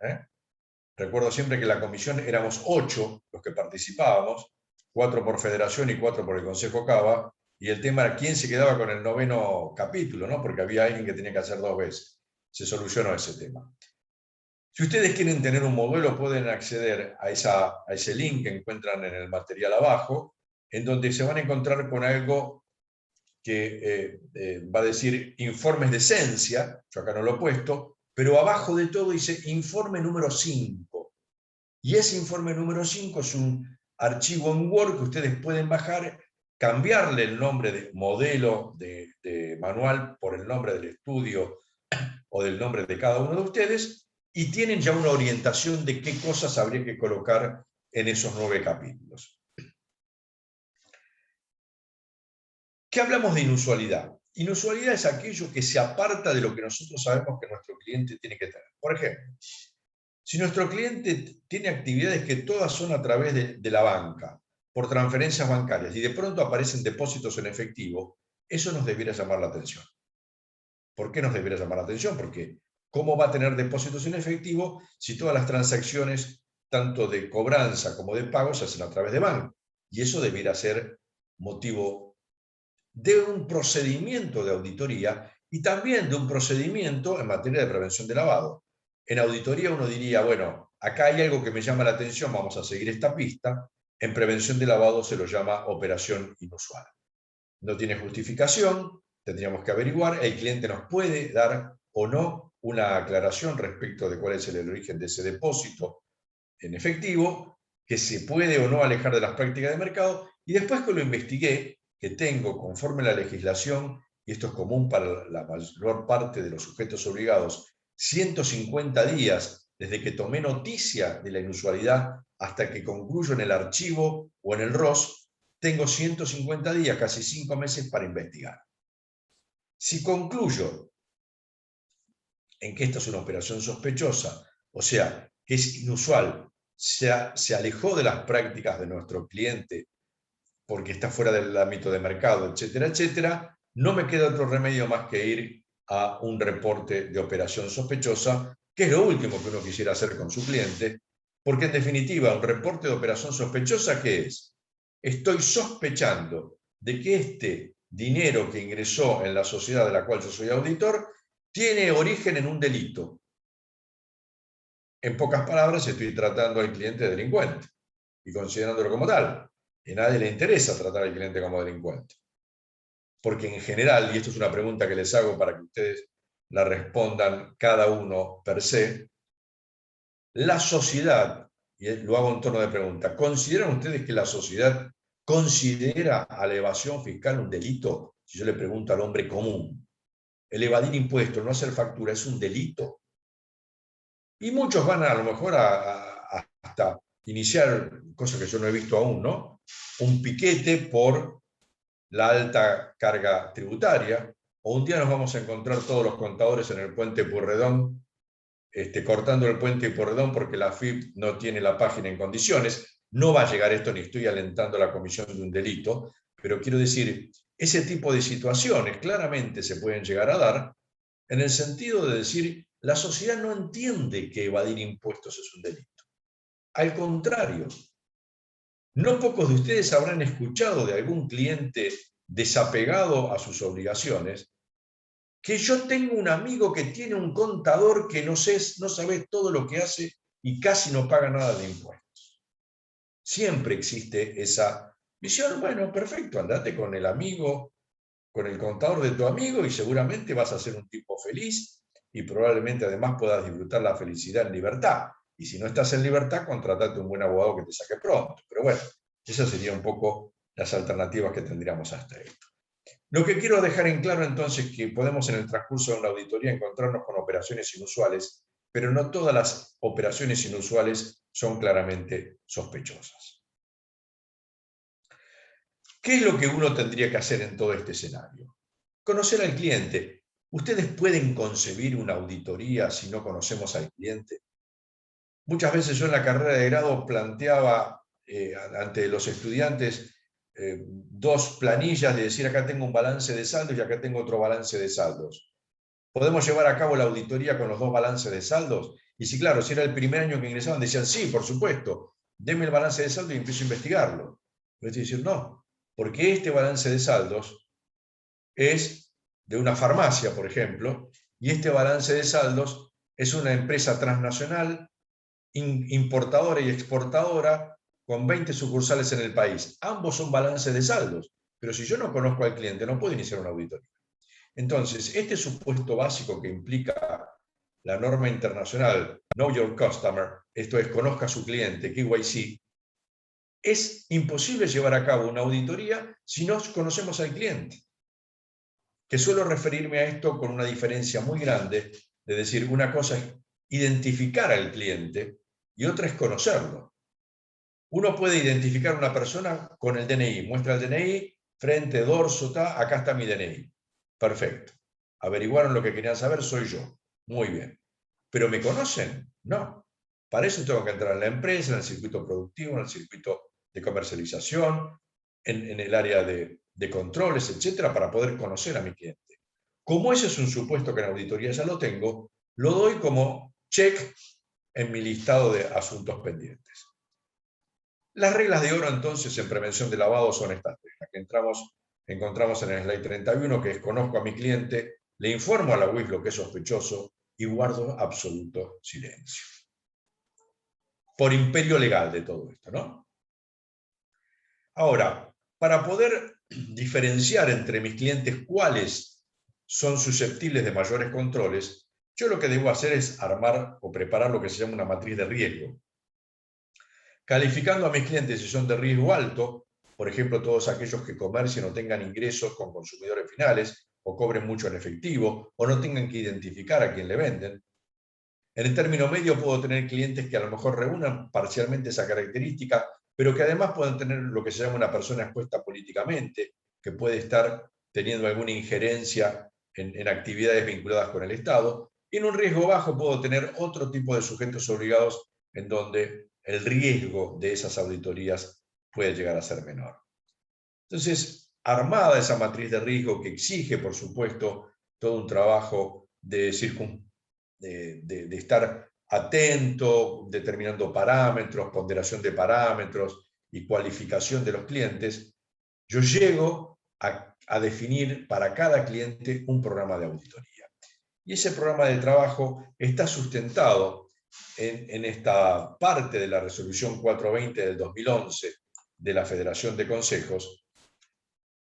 recuerdo siempre que en la comisión éramos 8 los que participábamos, 4 por federación y 4 por el Consejo Cava, y el tema era quién se quedaba con el 9º capítulo, ¿no? Porque había alguien que tenía que hacer 2 veces. Se solucionó ese tema. Si ustedes quieren tener un modelo, pueden acceder a ese link que encuentran en el material abajo, en donde se van a encontrar con algo que va a decir informes de esencia, yo acá no lo he puesto, pero abajo de todo dice informe número 5. Y ese informe número 5 es un archivo en Word que ustedes pueden bajar, cambiarle el nombre de modelo de manual por el nombre del estudio o del nombre de cada uno de ustedes, y tienen ya una orientación de qué cosas habría que colocar en esos 9 capítulos. ¿Qué hablamos de inusualidad? Inusualidad es aquello que se aparta de lo que nosotros sabemos que nuestro cliente tiene que tener. Por ejemplo, si nuestro cliente tiene actividades que todas son a través de la banca, por transferencias bancarias, y de pronto aparecen depósitos en efectivo, eso nos debiera llamar la atención. ¿Por qué nos debiera llamar la atención? Porque ¿cómo va a tener depósitos en efectivo si todas las transacciones, tanto de cobranza como de pago, se hacen a través de banco? Y eso debiera ser motivo de un procedimiento de auditoría y también de un procedimiento en materia de prevención de lavado. En auditoría uno diría, bueno, acá hay algo que me llama la atención, vamos a seguir esta pista. En prevención de lavado se lo llama operación inusual. No tiene justificación, tendríamos que averiguar, el cliente nos puede dar o no una aclaración respecto de cuál es el origen de ese depósito en efectivo, que se puede o no alejar de las prácticas de mercado, y después que lo investigué, que tengo conforme a la legislación, y esto es común para la mayor parte de los sujetos obligados, 150 días desde que tomé noticia de la inusualidad hasta que concluyo en el archivo o en el ROS, tengo 150 días, casi 5 meses para investigar. Si concluyo en que esta es una operación sospechosa, o sea, que es inusual, se alejó de las prácticas de nuestro cliente porque está fuera del ámbito de mercado, etcétera, etcétera, no me queda otro remedio más que ir a un reporte de operación sospechosa, que es lo último que uno quisiera hacer con su cliente, porque en definitiva, un reporte de operación sospechosa, ¿qué es? Estoy sospechando de que este dinero que ingresó en la sociedad de la cual yo soy auditor tiene origen en un delito. En pocas palabras, estoy tratando al cliente de delincuente y considerándolo como tal. Y a nadie le interesa tratar al cliente como delincuente. Porque en general, y esto es una pregunta que les hago para que ustedes la respondan cada uno per se, la sociedad y lo hago en tono de pregunta, ¿consideran ustedes que la sociedad considera a la evasión fiscal un delito? Si yo le pregunto al hombre común, el evadir impuestos, no hacer factura, ¿es un delito? Y muchos van a lo mejor hasta iniciar, cosa que yo no he visto aún, ¿no? Un piquete por la alta carga tributaria, o un día nos vamos a encontrar todos los contadores en el puente Pueyrredón, cortando el puente Pueyrredón porque la AFIP no tiene la página en condiciones. No va a llegar esto, ni estoy alentando la comisión de un delito, pero quiero decir, ese tipo de situaciones claramente se pueden llegar a dar en el sentido de decir, la sociedad no entiende que evadir impuestos es un delito. Al contrario, no pocos de ustedes habrán escuchado de algún cliente desapegado a sus obligaciones que yo tengo un amigo que tiene un contador que no sabe todo lo que hace y casi no paga nada de impuestos. Siempre existe esa visión, bueno, perfecto, andate con el amigo, con el contador de tu amigo y seguramente vas a ser un tipo feliz y probablemente además puedas disfrutar la felicidad en libertad. Y si no estás en libertad, contratate un buen abogado que te saque pronto. Pero bueno, esas serían un poco las alternativas que tendríamos hasta esto. Lo que quiero dejar en claro entonces es que podemos en el transcurso de una auditoría encontrarnos con operaciones inusuales, pero no todas las operaciones inusuales son claramente sospechosas. ¿Qué es lo que uno tendría que hacer en todo este escenario? Conocer al cliente. ¿Ustedes pueden concebir una auditoría si no conocemos al cliente? Muchas veces yo en la carrera de grado planteaba ante los estudiantes dos planillas de decir acá tengo un balance de saldos y acá tengo otro balance de saldos. ¿Podemos llevar a cabo la auditoría con los dos balances de saldos? Y si claro, si era el primer año que ingresaban, decían sí, por supuesto, deme el balance de saldos y empiezo a investigarlo. Pero es decir, no, porque este balance de saldos es de una farmacia, por ejemplo, y este balance de saldos es una empresa transnacional, importadora y exportadora, con 20 sucursales en el país. Ambos son balances de saldos, pero si yo no conozco al cliente, no puedo iniciar una auditoría. Entonces, este supuesto básico que implica la norma internacional Know Your Customer, esto es, conozca a su cliente, KYC, es imposible llevar a cabo una auditoría si no conocemos al cliente. Que suelo referirme a esto con una diferencia muy grande, de decir, una cosa es identificar al cliente y otra es conocerlo. Uno puede identificar a una persona con el DNI, muestra el DNI, frente, dorso, acá está mi DNI. Perfecto. Averiguaron lo que querían saber, soy yo. Muy bien. ¿Pero me conocen? No. Para eso tengo que entrar en la empresa, en el circuito productivo, en el circuito de comercialización, en el área de controles, etcétera, para poder conocer a mi cliente. Como ese es un supuesto que en auditoría ya lo tengo, lo doy como check en mi listado de asuntos pendientes. Las reglas de oro entonces en prevención de lavado son estas tres, las que encontramos en el slide 31, que es conozco a mi cliente, le informo a la UIF lo que es sospechoso y guardo absoluto silencio. Por imperio legal de todo esto, ¿no? Ahora, para poder diferenciar entre mis clientes cuáles son susceptibles de mayores controles, yo lo que debo hacer es armar o preparar lo que se llama una matriz de riesgo. Calificando a mis clientes si son de riesgo alto, por ejemplo, todos aquellos que comercien o tengan ingresos con consumidores finales, o cobren mucho en efectivo, o no tengan que identificar a quién le venden. En el término medio puedo tener clientes que a lo mejor reúnan parcialmente esa característica, pero que además pueden tener lo que se llama una persona expuesta políticamente, que puede estar teniendo alguna injerencia en actividades vinculadas con el Estado. Y en un riesgo bajo puedo tener otro tipo de sujetos obligados en donde el riesgo de esas auditorías puede llegar a ser menor. Entonces, armada esa matriz de riesgo que exige, por supuesto, todo un trabajo de estar atento, determinando parámetros, ponderación de parámetros y cualificación de los clientes, yo llego a definir para cada cliente un programa de auditoría. Y ese programa de trabajo está sustentado en esta parte de la resolución 420 del 2011 de la Federación de Consejos,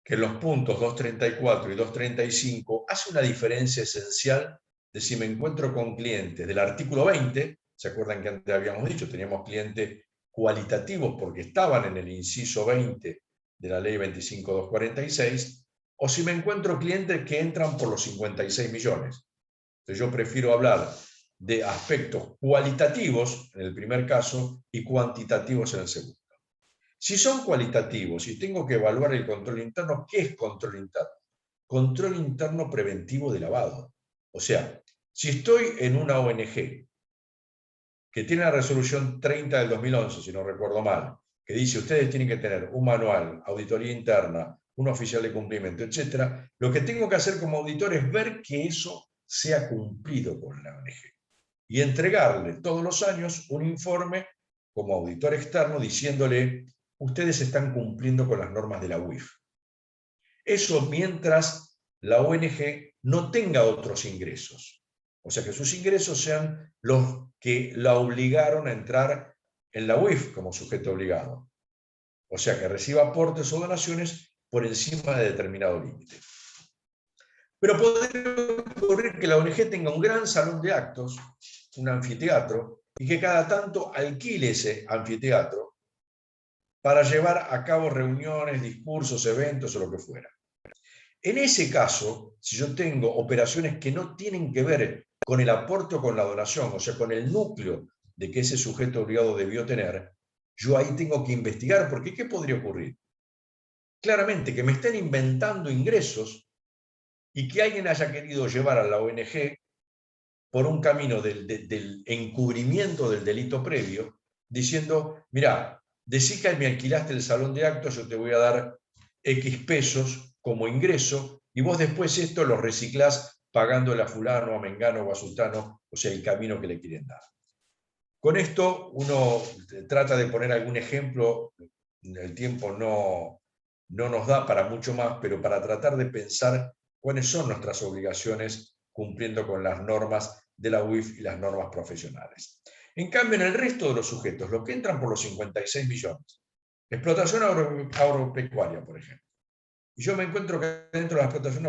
que en los puntos 234 y 235 hace una diferencia esencial de si me encuentro con clientes del artículo 20, ¿Se acuerdan que antes habíamos dicho? Teníamos clientes cualitativos porque estaban en el inciso 20 de la ley 25.246, o si me encuentro clientes que entran por los 56 millones. Entonces yo prefiero hablar de aspectos cualitativos en el primer caso y cuantitativos en el segundo. Si son cualitativos y tengo que evaluar el control interno, ¿qué es control interno? Control interno preventivo de lavado. O sea, si estoy en una ONG que tiene la resolución 30 del 2011, si no recuerdo mal, que dice ustedes tienen que tener un manual, auditoría interna, un oficial de cumplimiento, etc., lo que tengo que hacer como auditor es ver que eso sea cumplido por la ONG y entregarle todos los años un informe como auditor externo diciéndole ustedes están cumpliendo con las normas de la UIF. Eso mientras la ONG no tenga otros ingresos. O sea, que sus ingresos sean los que la obligaron a entrar en la UIF como sujeto obligado. O sea, que reciba aportes o donaciones por encima de determinado límite. Pero podría ocurrir que la ONG tenga un gran salón de actos, un anfiteatro, y que cada tanto alquile ese anfiteatro para llevar a cabo reuniones, discursos, eventos o lo que fuera. En ese caso, si yo tengo operaciones que no tienen que ver con el aporte o con la donación, o sea, con el núcleo de que ese sujeto obligado debió tener, yo ahí tengo que investigar, porque ¿qué podría ocurrir? Claramente que me estén inventando ingresos y que alguien haya querido llevar a la ONG por un camino del encubrimiento del delito previo, diciendo, mira, decí que me alquilaste el salón de actos, yo te voy a dar X pesos como ingreso, y vos después esto lo reciclás pagándole a fulano, a mengano o a sultano, o sea, el camino que le quieren dar. Con esto uno trata de poner algún ejemplo, el tiempo no nos da para mucho más, pero para tratar de pensar cuáles son nuestras obligaciones cumpliendo con las normas de la UIF y las normas profesionales. En cambio, en el resto de los sujetos, los que entran por los 56 millones, explotación agropecuaria, por ejemplo. Y yo me encuentro que dentro de la explotación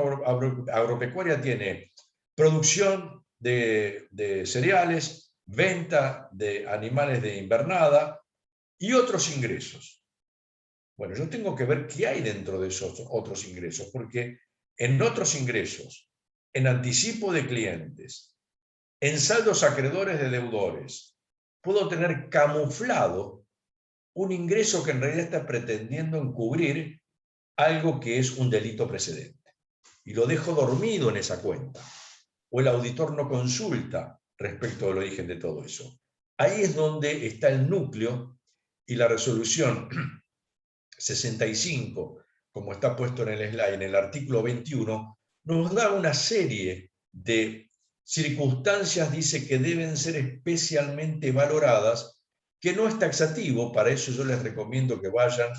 agropecuaria tiene producción de cereales, venta de animales de invernada y otros ingresos. Bueno, yo tengo que ver qué hay dentro de esos otros ingresos, porque en otros ingresos, en anticipo de clientes, en saldos acreedores de deudores, puedo tener camuflado un ingreso que en realidad está pretendiendo encubrir algo que es un delito precedente. Y lo dejo dormido en esa cuenta. O el auditor no consulta respecto del origen de todo eso. Ahí es donde está el núcleo y la resolución 65, como está puesto en el slide, en el artículo 21, nos da una serie de circunstancias, dice que deben ser especialmente valoradas, que no es taxativo, para eso yo les recomiendo que vayan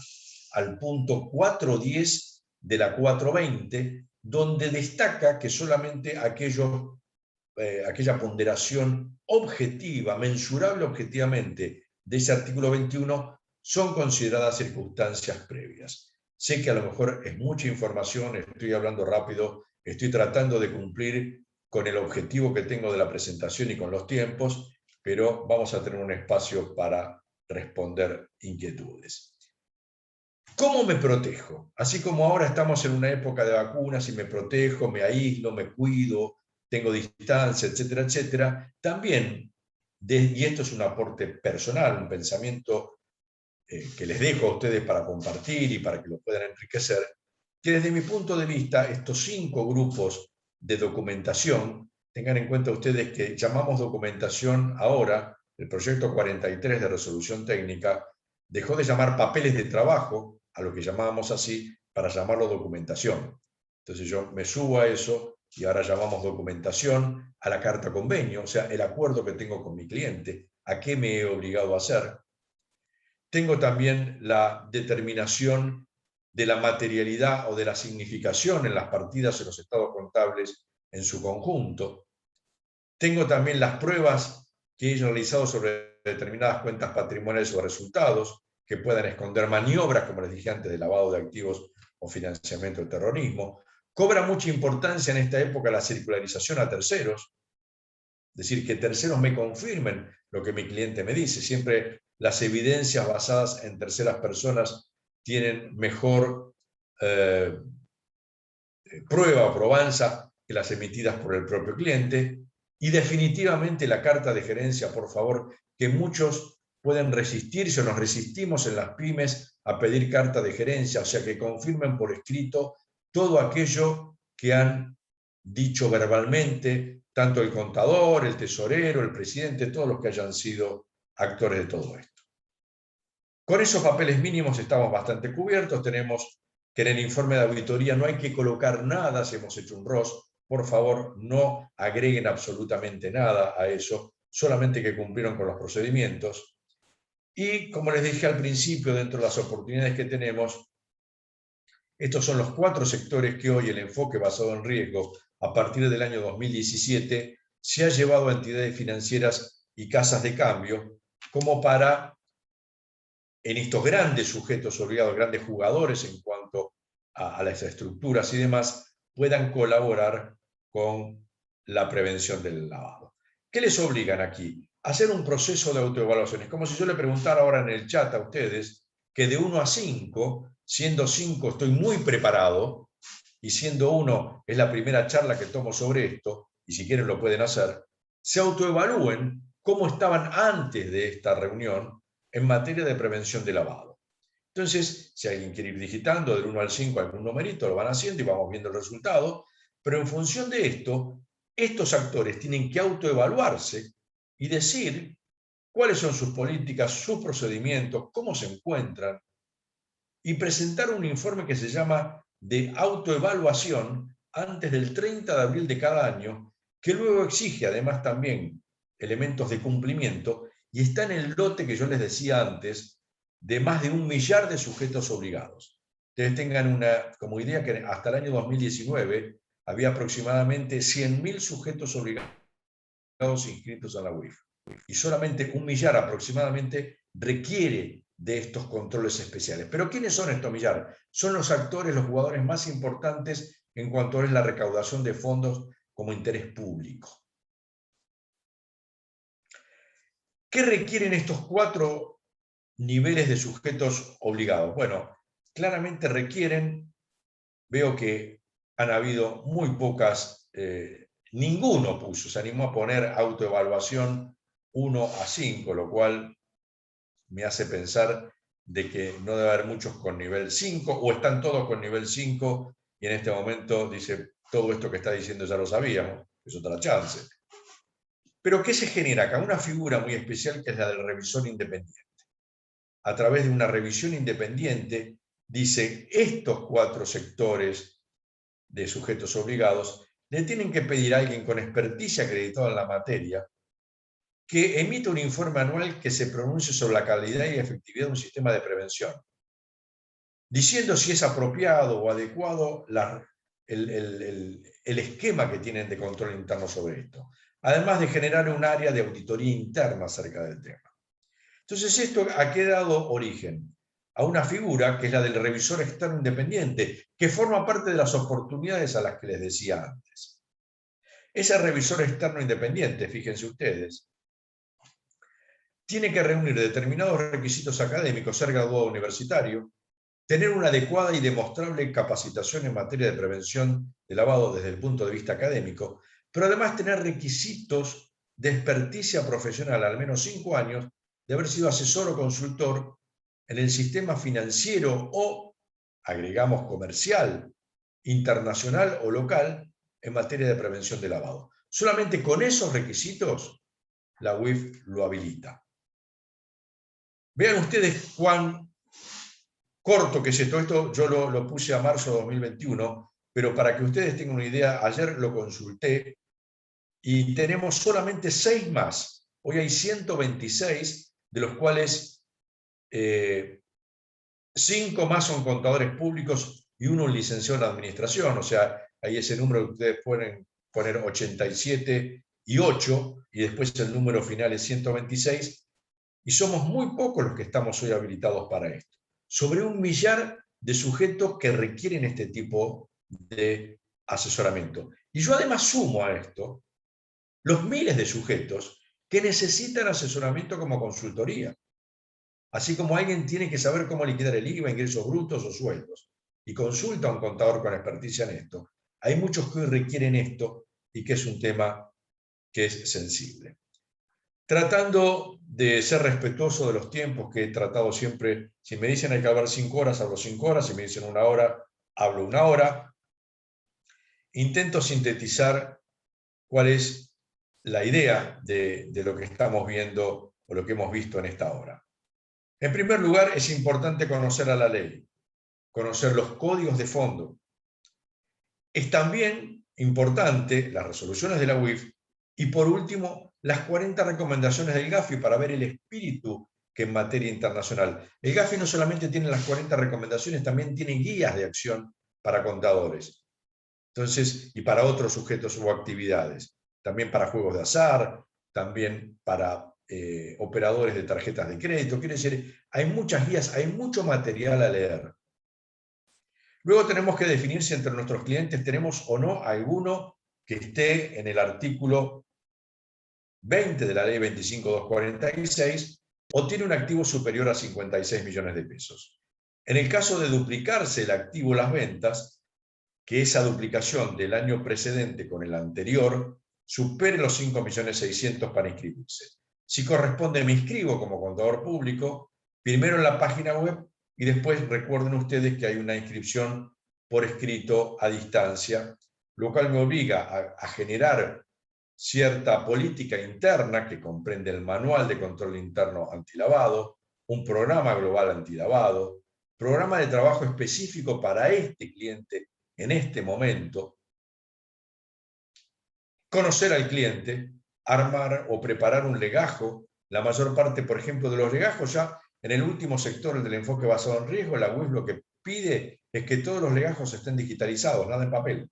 al punto 410 de la 420, donde destaca que solamente aquella ponderación objetiva, mensurable objetivamente de ese artículo 21, son consideradas circunstancias previas. Sé que a lo mejor es mucha información, estoy hablando rápido, estoy tratando de cumplir con el objetivo que tengo de la presentación y con los tiempos, pero vamos a tener un espacio para responder inquietudes. ¿Cómo me protejo? Así como ahora estamos en una época de vacunas y me protejo, me aíslo, me cuido, tengo distancia, etcétera, etcétera, también, y esto es un aporte personal, un pensamiento que les dejo a ustedes para compartir y para que lo puedan enriquecer, que desde mi punto de vista estos 5 grupos de documentación, tengan en cuenta ustedes que llamamos documentación ahora, el proyecto 43 de resolución técnica dejó de llamar papeles de trabajo a lo que llamábamos así para llamarlo documentación. Entonces yo me subo a eso y ahora llamamos documentación a la carta convenio, o sea, el acuerdo que tengo con mi cliente, a qué me he obligado a hacer. Tengo también la determinación de la materialidad o de la significación en las partidas en los estados contables en su conjunto. Tengo también las pruebas que he realizado sobre determinadas cuentas patrimoniales o resultados que puedan esconder maniobras, como les dije antes, de lavado de activos o financiamiento del terrorismo. Cobra mucha importancia en esta época la circularización a terceros, es decir, que terceros me confirmen lo que mi cliente me dice. Siempre las evidencias basadas en terceras personas tienen mejor prueba o probanza que las emitidas por el propio cliente. Y definitivamente la carta de gerencia, por favor, que muchos pueden resistirse o nos resistimos en las pymes a pedir carta de gerencia, o sea, que confirmen por escrito todo aquello que han dicho verbalmente, tanto el contador, el tesorero, el presidente, todos los que hayan sido actores de todo esto. Con esos papeles mínimos estamos bastante cubiertos. Tenemos que en el informe de auditoría no hay que colocar nada si hemos hecho un ROS. Por favor, no agreguen absolutamente nada a eso, solamente que cumplieron con los procedimientos. Y como les dije al principio, dentro de las oportunidades que tenemos, estos son los 4 sectores que hoy el enfoque basado en riesgo, a partir del año 2017, se ha llevado a entidades financieras y casas de cambio, como para, en estos grandes sujetos obligados, grandes jugadores en cuanto a las estructuras y demás, puedan colaborar con la prevención del lavado. ¿Qué les obligan aquí? A hacer un proceso de autoevaluación. Es como si yo le preguntara ahora en el chat a ustedes que de 1 a 5, siendo 5 estoy muy preparado, y siendo 1 es la primera charla que tomo sobre esto, y si quieren lo pueden hacer, se autoevalúen cómo estaban antes de esta reunión en materia de prevención de lavado. Entonces, si alguien quiere ir digitando del 1 al 5 algún numerito, lo van haciendo y vamos viendo el resultado, pero en función de esto, estos actores tienen que autoevaluarse y decir cuáles son sus políticas, sus procedimientos, cómo se encuentran, y presentar un informe que se llama de autoevaluación antes del 30 de abril de cada año, que luego exige además también elementos de cumplimiento, y está en el lote que yo les decía antes, de más de 1 millar de sujetos obligados. Ustedes tengan como idea que hasta el año 2019 había aproximadamente 100.000 sujetos obligados inscritos a la UIF. Y solamente 1 millar aproximadamente requiere de estos controles especiales. ¿Pero quiénes son estos millar? Son los actores, los jugadores más importantes en cuanto es la recaudación de fondos como interés público. ¿Qué requieren estos 4 niveles de sujetos obligados? Bueno, claramente requieren, veo que han habido muy pocas, ninguno se animó a poner autoevaluación 1 a 5, lo cual me hace pensar de que no debe haber muchos con nivel 5, o están todos con nivel 5, y en este momento dice, todo esto que está diciendo ya lo sabíamos, es otra chance. Pero ¿qué se genera acá? Una figura muy especial que es la del revisor independiente. A través de una revisión independiente, dice, estos 4 sectores de sujetos obligados le tienen que pedir a alguien con experticia acreditado en la materia que emita un informe anual que se pronuncie sobre la calidad y efectividad de un sistema de prevención, diciendo si es apropiado o adecuado el esquema que tienen de control interno sobre esto, además de generar un área de auditoría interna acerca del tema. Entonces esto ha dado origen a una figura que es la del revisor externo independiente, que forma parte de las oportunidades a las que les decía antes. Ese revisor externo independiente, fíjense ustedes, tiene que reunir determinados requisitos académicos, ser graduado universitario, tener una adecuada y demostrable capacitación en materia de prevención de lavado desde el punto de vista académico, pero además tener requisitos de experticia profesional, al menos 5 años, de haber sido asesor o consultor en el sistema financiero o, agregamos, comercial, internacional o local en materia de prevención de lavado. Solamente con esos requisitos la UIF lo habilita. Vean ustedes cuán corto que es esto. Esto yo lo puse a marzo de 2021, pero para que ustedes tengan una idea, ayer lo consulté y tenemos solamente 6 más. Hoy hay 126, de los cuales 5 más son contadores públicos y 1 licenciado en administración. O sea, ahí ese número que ustedes pueden poner 87 y 8, y después el número final es 126. Y somos muy pocos los que estamos hoy habilitados para esto. Sobre 1 millar de sujetos que requieren este tipo de asesoramiento. Y yo además sumo a esto los miles de sujetos que necesitan asesoramiento como consultoría. Así como alguien tiene que saber cómo liquidar el IVA, ingresos brutos o sueldos, y consulta a un contador con experticia en esto, hay muchos que hoy requieren esto y que es un tema que es sensible. Tratando de ser respetuoso de los tiempos que he tratado siempre, si me dicen hay que hablar 5 horas, hablo 5 horas, si me dicen 1 hora, hablo 1 hora. Intento sintetizar cuál es la idea de lo que estamos viendo o lo que hemos visto en esta hora. En primer lugar, es importante conocer a la ley, conocer los códigos de fondo. Es también importante las resoluciones de la UIF y, por último, las 40 recomendaciones del GAFI para ver el espíritu que en materia internacional. El GAFI no solamente tiene las 40 recomendaciones, también tiene guías de acción para contadores. Entonces, y para otros sujetos o actividades. También para juegos de azar, también para operadores de tarjetas de crédito. Quiere decir, hay muchas guías, hay mucho material a leer. Luego tenemos que definir si entre nuestros clientes tenemos o no alguno que esté en el artículo 20 de la ley 25.246 o tiene un activo superior a 56 millones de pesos. En el caso de duplicarse el activo o las ventas, que esa duplicación del año precedente con el anterior supere los 5.600.000 para inscribirse. Si corresponde, me inscribo como contador público, primero en la página web y después recuerden ustedes que hay una inscripción por escrito a distancia, lo cual me obliga a generar cierta política interna que comprende el manual de control interno antilavado, un programa global antilavado, programa de trabajo específico para este cliente en este momento, conocer al cliente, armar o preparar un legajo. La mayor parte, por ejemplo, de los legajos ya en el último sector del enfoque basado en riesgo, la UIF lo que pide es que todos los legajos estén digitalizados, nada en papel.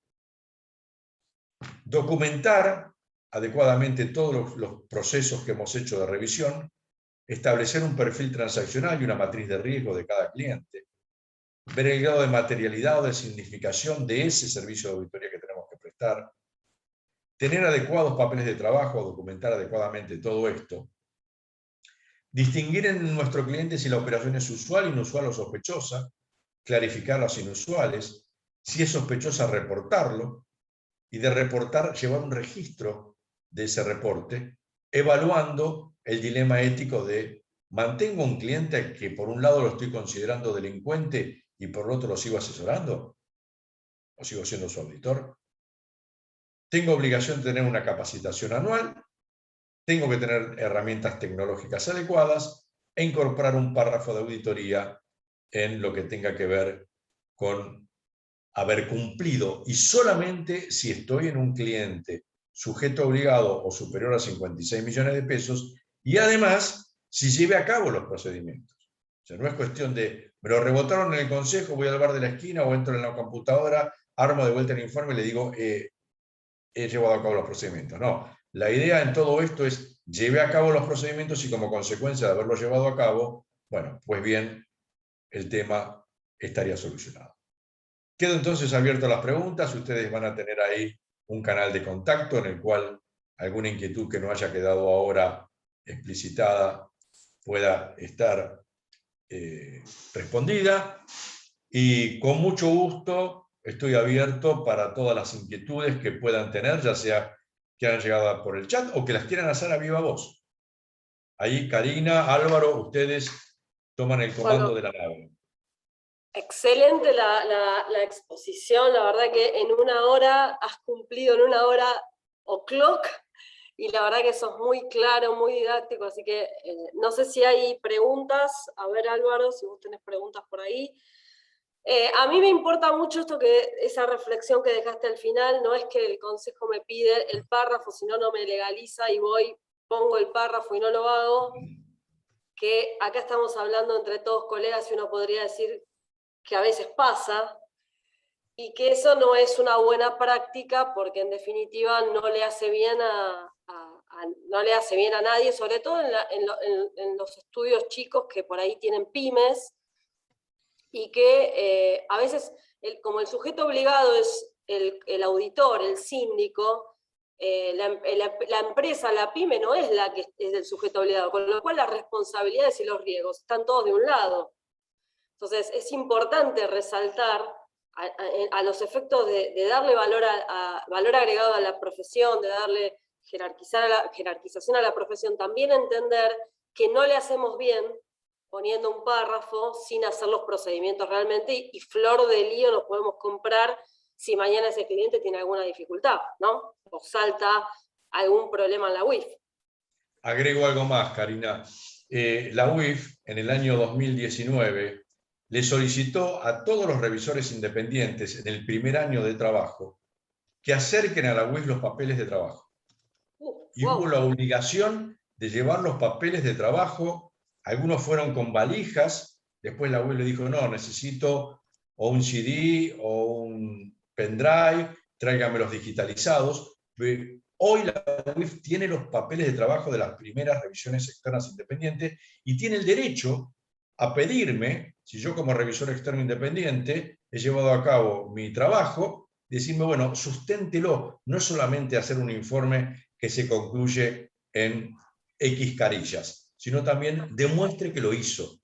Documentar adecuadamente todos los procesos que hemos hecho de revisión, establecer un perfil transaccional y una matriz de riesgo de cada cliente, ver el grado de materialidad o de significación de ese servicio de auditoría que tenemos que prestar, tener adecuados papeles de trabajo, documentar adecuadamente todo esto, distinguir en nuestro cliente si la operación es usual, inusual o sospechosa, clarificar las inusuales, si es sospechosa reportarlo, y de reportar llevar un registro de ese reporte, evaluando el dilema ético de ¿mantengo un cliente que por un lado lo estoy considerando delincuente y por otro lo sigo asesorando? ¿O sigo siendo su auditor? Tengo obligación de tener una capacitación anual, tengo que tener herramientas tecnológicas adecuadas e incorporar un párrafo de auditoría en lo que tenga que ver con haber cumplido, y solamente si estoy en un cliente sujeto obligado o superior a 56 millones de pesos, y además si lleve a cabo los procedimientos. O sea, no es cuestión de, me lo rebotaron en el consejo, voy al bar de la esquina o entro en la computadora, armo de vuelta el informe y le digo, he llevado a cabo los procedimientos. No, la idea en todo esto es, lleve a cabo los procedimientos y como consecuencia de haberlo llevado a cabo, bueno, pues bien, el tema estaría solucionado. Quedo entonces abierto a las preguntas. Ustedes van a tener ahí un canal de contacto en el cual alguna inquietud que no haya quedado ahora explicitada pueda estar respondida. Y con mucho gusto estoy abierto para todas las inquietudes que puedan tener, ya sea que hayan llegado por el chat o que las quieran hacer a viva voz. Ahí Karina, Álvaro, ustedes toman el comando de la nave. Excelente la exposición, la verdad que en 1 hora has cumplido en 1 hora o'clock y la verdad que sos muy claro, muy didáctico, así que no sé si hay preguntas. A ver, Álvaro, si vos tenés preguntas por ahí. A mí me importa mucho esa reflexión que dejaste al final. No es que el consejo me pide el párrafo, si no, no me legaliza y pongo el párrafo y no lo hago. Que acá estamos hablando entre todos colegas y uno podría decir que a veces pasa, y que eso no es una buena práctica porque en definitiva no le hace bien no le hace bien a nadie, sobre todo en los estudios chicos que por ahí tienen pymes, y que a veces, como el sujeto obligado es el auditor, el síndico, la empresa, la pyme, no es la que es el sujeto obligado, con lo cual las responsabilidades y los riesgos están todos de un lado. Entonces es importante resaltar a los efectos de darle valor agregado a la profesión, de darle jerarquización a la profesión, también entender que no le hacemos bien poniendo un párrafo sin hacer los procedimientos realmente, y flor de lío nos podemos comprar si mañana ese cliente tiene alguna dificultad, ¿no? O salta algún problema en la UIF. Agrego algo más, Karina. La UIF, en el año 2019, le solicitó a todos los revisores independientes en el primer año de trabajo que acerquen a la UIF los papeles de trabajo. Y hubo la obligación de llevar los papeles de trabajo. Algunos fueron con valijas, después la UIF le dijo, no, necesito o un CD o un pendrive, tráigamelos digitalizados. Hoy la UIF tiene los papeles de trabajo de las primeras revisiones externas independientes y tiene el derecho a pedirme, si yo como revisor externo independiente he llevado a cabo mi trabajo, decirme, bueno, susténtelo, no es solamente hacer un informe que se concluye en X carillas, sino también demuestre que lo hizo.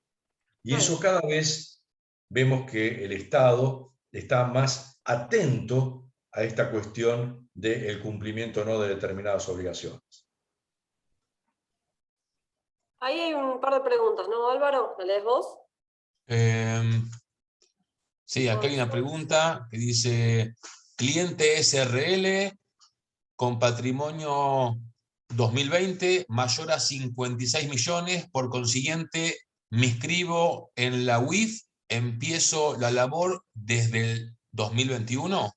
Y eso cada vez vemos que el Estado está más atento a esta cuestión del cumplimiento o no de determinadas obligaciones. Ahí hay un par de preguntas, ¿no, Álvaro? ¿La lees vos? Sí, acá hay una pregunta que dice, cliente SRL con patrimonio 2020 mayor a 56 millones, por consiguiente me inscribo en la UIF, empiezo la labor desde el 2021.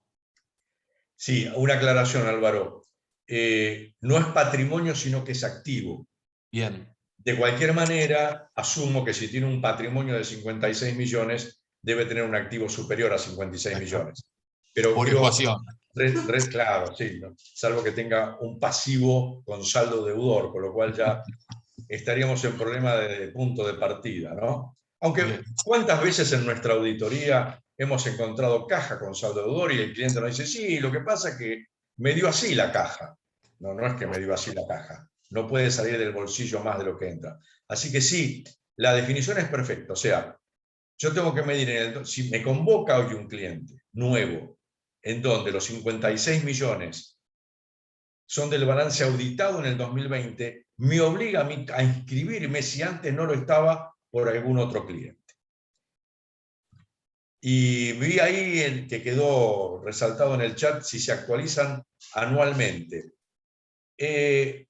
Sí, una aclaración, Álvaro. No es patrimonio, sino que es activo. Bien. De cualquier manera, asumo que si tiene un patrimonio de 56 millones, debe tener un activo superior a 56 millones. Pero por quiero, ecuación. Claro, sí, ¿no? Salvo que tenga un pasivo con saldo deudor, con lo cual ya estaríamos en problema de punto de partida, ¿no? Aunque, ¿cuántas veces en nuestra auditoría hemos encontrado caja con saldo deudor y el cliente nos dice, sí, lo que pasa es que me dio así la caja? No, no es que me dio así la caja. No puede salir del bolsillo más de lo que entra. Así que sí, la definición es perfecta. O sea, yo tengo que medir, si me convoca hoy un cliente nuevo, en donde los 56 millones son del balance auditado en el 2020, me obliga a mí a inscribirme si antes no lo estaba por algún otro cliente. Y vi ahí el que quedó resaltado en el chat si se actualizan anualmente. El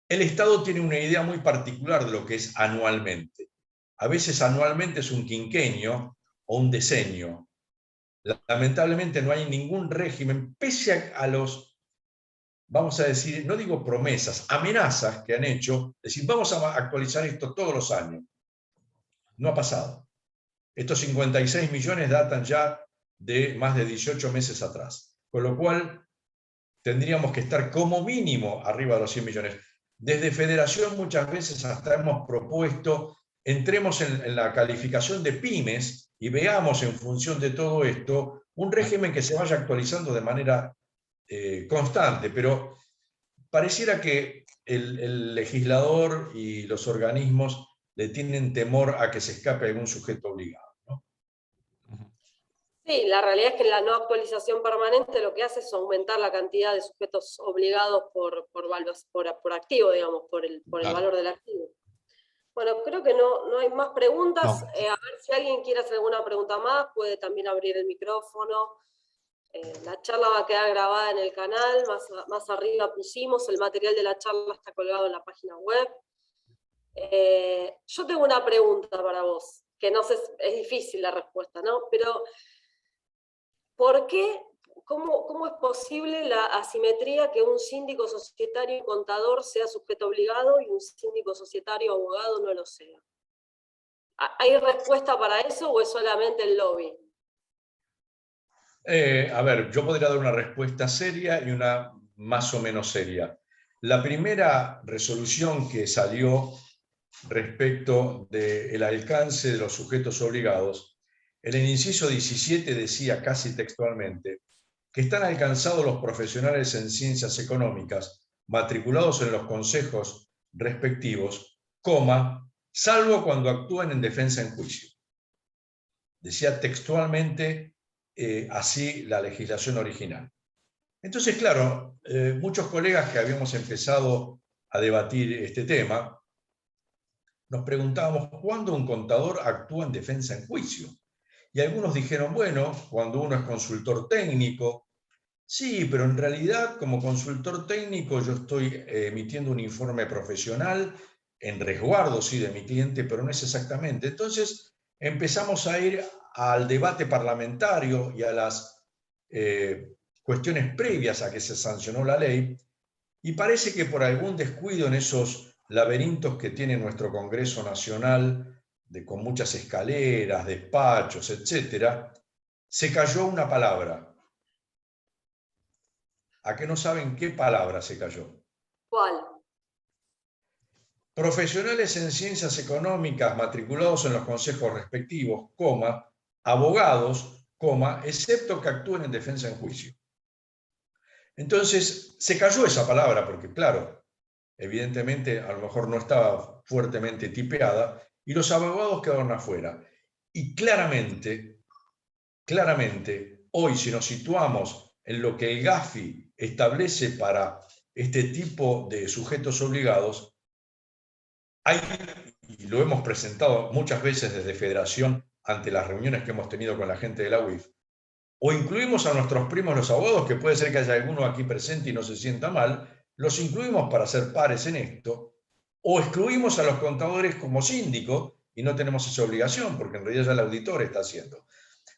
Estado tiene una idea muy particular de lo que es anualmente. A veces anualmente es un quinquenio o un decenio. Lamentablemente no hay ningún régimen, pese a los, vamos a decir, no digo promesas, amenazas que han hecho, decir, vamos a actualizar esto todos los años. No ha pasado. Estos 56 millones datan ya de más de 18 meses atrás. Con lo cual, tendríamos que estar como mínimo arriba de los 100 millones. Desde Federación muchas veces hasta hemos propuesto, entremos en la calificación de pymes y veamos en función de todo esto un régimen que se vaya actualizando de manera constante, pero pareciera que el legislador y los organismos le tienen temor a que se escape algún sujeto obligado, ¿no? Sí, la realidad es que la no actualización permanente lo que hace es aumentar la cantidad de sujetos obligados por activo, digamos, por el valor del activo. Bueno, creo que no hay más preguntas. No. A ver si alguien quiere hacer alguna pregunta más, puede también abrir el micrófono. La charla va a quedar grabada en el canal, más arriba pusimos, el material de la charla está colgado en la página web. Yo tengo una pregunta para vos, que no sé, es difícil la respuesta, ¿no? Pero, ¿por qué? ¿Cómo es posible la asimetría que un síndico societario y contador sea sujeto obligado y un síndico societario abogado no lo sea? ¿Hay respuesta para eso o es solamente el lobby? A ver, yo podría dar una respuesta seria y una más o menos seria. La primera resolución que salió respecto del alcance de los sujetos obligados, en el inciso 17 decía casi textualmente que están alcanzados los profesionales en ciencias económicas matriculados en los consejos respectivos, salvo cuando actúan en defensa en juicio. Decía textualmente así la legislación original. Entonces, claro, muchos colegas que habíamos empezado a debatir este tema, nos preguntábamos cuándo un contador actúa en defensa en juicio. Y algunos dijeron, bueno, cuando uno es consultor técnico. Sí, pero en realidad como consultor técnico yo estoy emitiendo un informe profesional en resguardo, sí, de mi cliente, pero no es exactamente. Entonces empezamos a ir al debate parlamentario y a las cuestiones previas a que se sancionó la ley, y parece que por algún descuido en esos laberintos que tiene nuestro Congreso Nacional, con muchas escaleras, despachos, etc., se cayó una palabra. ¿A qué no saben qué palabra se cayó? ¿Cuál? Profesionales en ciencias económicas matriculados en los consejos respectivos, abogados, excepto que actúen en defensa en juicio. Entonces, se cayó esa palabra porque, claro, evidentemente a lo mejor no estaba fuertemente tipeada y los abogados quedaron afuera. Y claramente, hoy si nos situamos en lo que el GAFI establece para este tipo de sujetos obligados, y lo hemos presentado muchas veces desde Federación ante las reuniones que hemos tenido con la gente de la UIF, o incluimos a nuestros primos los abogados, que puede ser que haya alguno aquí presente y no se sienta mal, los incluimos para ser pares en esto, o excluimos a los contadores como síndico y no tenemos esa obligación, porque en realidad ya el auditor está haciendo.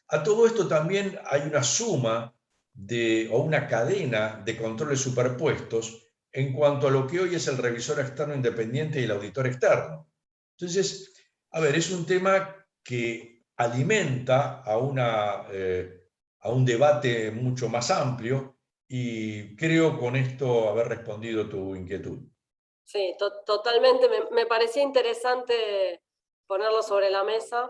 A todo esto también hay una suma o una cadena de controles superpuestos en cuanto a lo que hoy es el revisor externo independiente y el auditor externo. Entonces, a ver, es un tema que alimenta a un debate mucho más amplio y creo con esto haber respondido tu inquietud. Sí, totalmente. Me parecía interesante ponerlo sobre la mesa.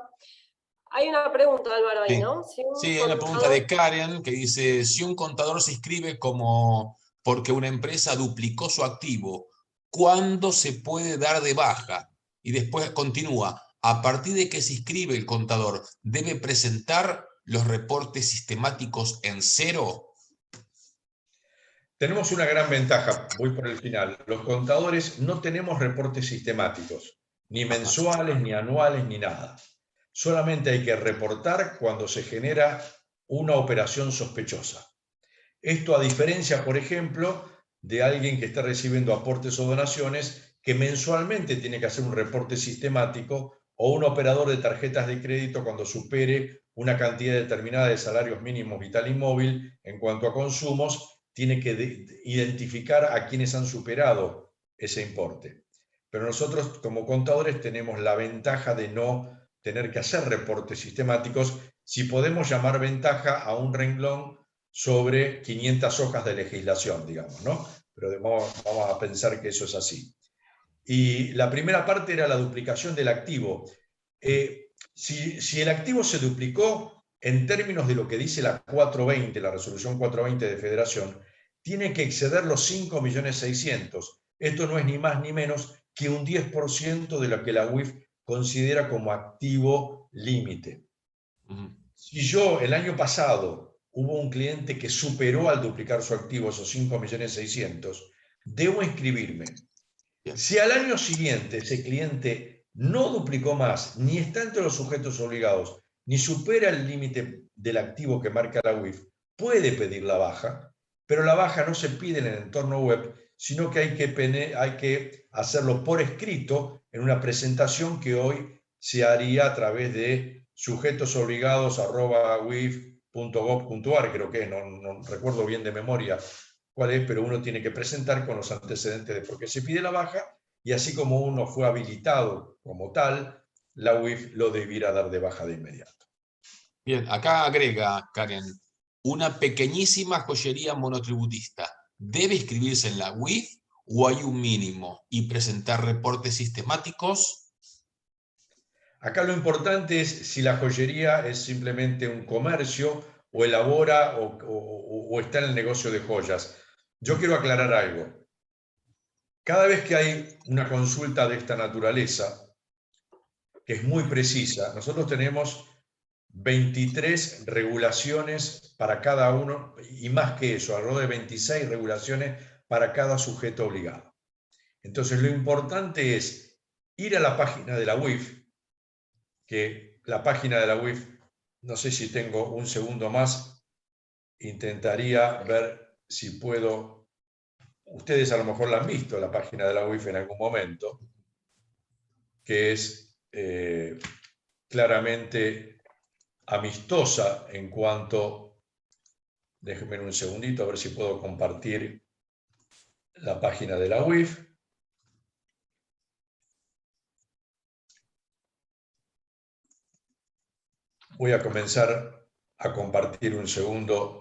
Hay una pregunta, Álvaro, ahí, Sí. ¿no? Si un Sí, hay una pregunta de Karen que dice, si un contador se inscribe como porque una empresa duplicó su activo, ¿cuándo se puede dar de baja? Y después continúa, a partir de que se inscribe el contador, ¿debe presentar los reportes sistemáticos en cero? Tenemos una gran ventaja, voy por el final. Los contadores no tenemos reportes sistemáticos, ni mensuales, ni anuales, ni nada. Solamente hay que reportar cuando se genera una operación sospechosa. Esto a diferencia, por ejemplo, de alguien que está recibiendo aportes o donaciones, que mensualmente tiene que hacer un reporte sistemático, o un operador de tarjetas de crédito cuando supere una cantidad determinada de salarios mínimos vital y móvil en cuanto a consumos, tiene que identificar a quienes han superado ese importe. Pero nosotros como contadores tenemos la ventaja de no tener que hacer reportes sistemáticos, si podemos llamar ventaja a un renglón sobre 500 hojas de legislación, digamos, ¿no? Pero vamos a pensar que eso es así. Y la primera parte era la duplicación del activo. Si el activo se duplicó en términos de lo que dice la 420, la resolución 420 de Federación, tiene que exceder los 5.600.000. Esto no es ni más ni menos que un 10% de lo que la UIF considera como activo límite. Si yo el año pasado hubo un cliente que superó al duplicar su activo esos 5.600.000, debo inscribirme. Si al año siguiente ese cliente no duplicó más, ni está entre los sujetos obligados, ni supera el límite del activo que marca la UIF, puede pedir la baja, pero la baja no se pide en el entorno web, sino que hay que hacerlo por escrito en una presentación que hoy se haría a través de sujetosobligados@uif.gov.ar, creo que no recuerdo bien de memoria cuál es, pero uno tiene que presentar con los antecedentes de por qué se pide la baja, y así como uno fue habilitado como tal, la UIF lo debiera dar de baja de inmediato. Bien, acá agrega Karen, una pequeñísima joyería monotributista, ¿debe inscribirse en la UIF o hay un mínimo y presentar reportes sistemáticos? Acá lo importante es si la joyería es simplemente un comercio o elabora o está en el negocio de joyas. Yo quiero aclarar algo. Cada vez que hay una consulta de esta naturaleza, que es muy precisa, nosotros tenemos 23 regulaciones para cada uno, y más que eso, alrededor de 26 regulaciones para cada sujeto obligado. Entonces, lo importante es ir a la página de la UIF, que la página de la UIF, no sé si tengo un segundo más, intentaría ver si puedo. Ustedes a lo mejor la han visto, la página de la UIF en algún momento, que es claramente amistosa en cuanto, déjenme un segundito a ver si puedo compartir la página de la UIF. Voy a comenzar a compartir un segundo.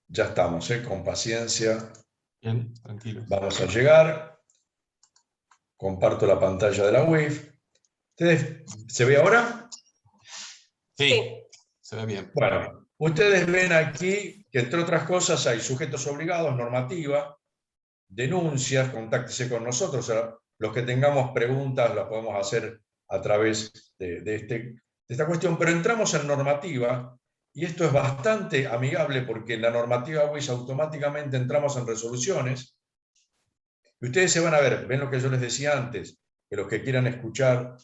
Ya estamos, con paciencia. Bien, tranquilo. Vamos a llegar. Comparto la pantalla de la UIF. ¿Se ve ahora? Sí, se ve bien. Bueno, ustedes ven aquí que entre otras cosas hay sujetos obligados, normativa, denuncias, contáctese con nosotros. O sea, los que tengamos preguntas las podemos hacer a través de esta cuestión, pero entramos en normativa y esto es bastante amigable porque en la normativa WIS automáticamente entramos en resoluciones y ustedes se van a ver, ven lo que yo les decía antes, que los que quieran escuchar,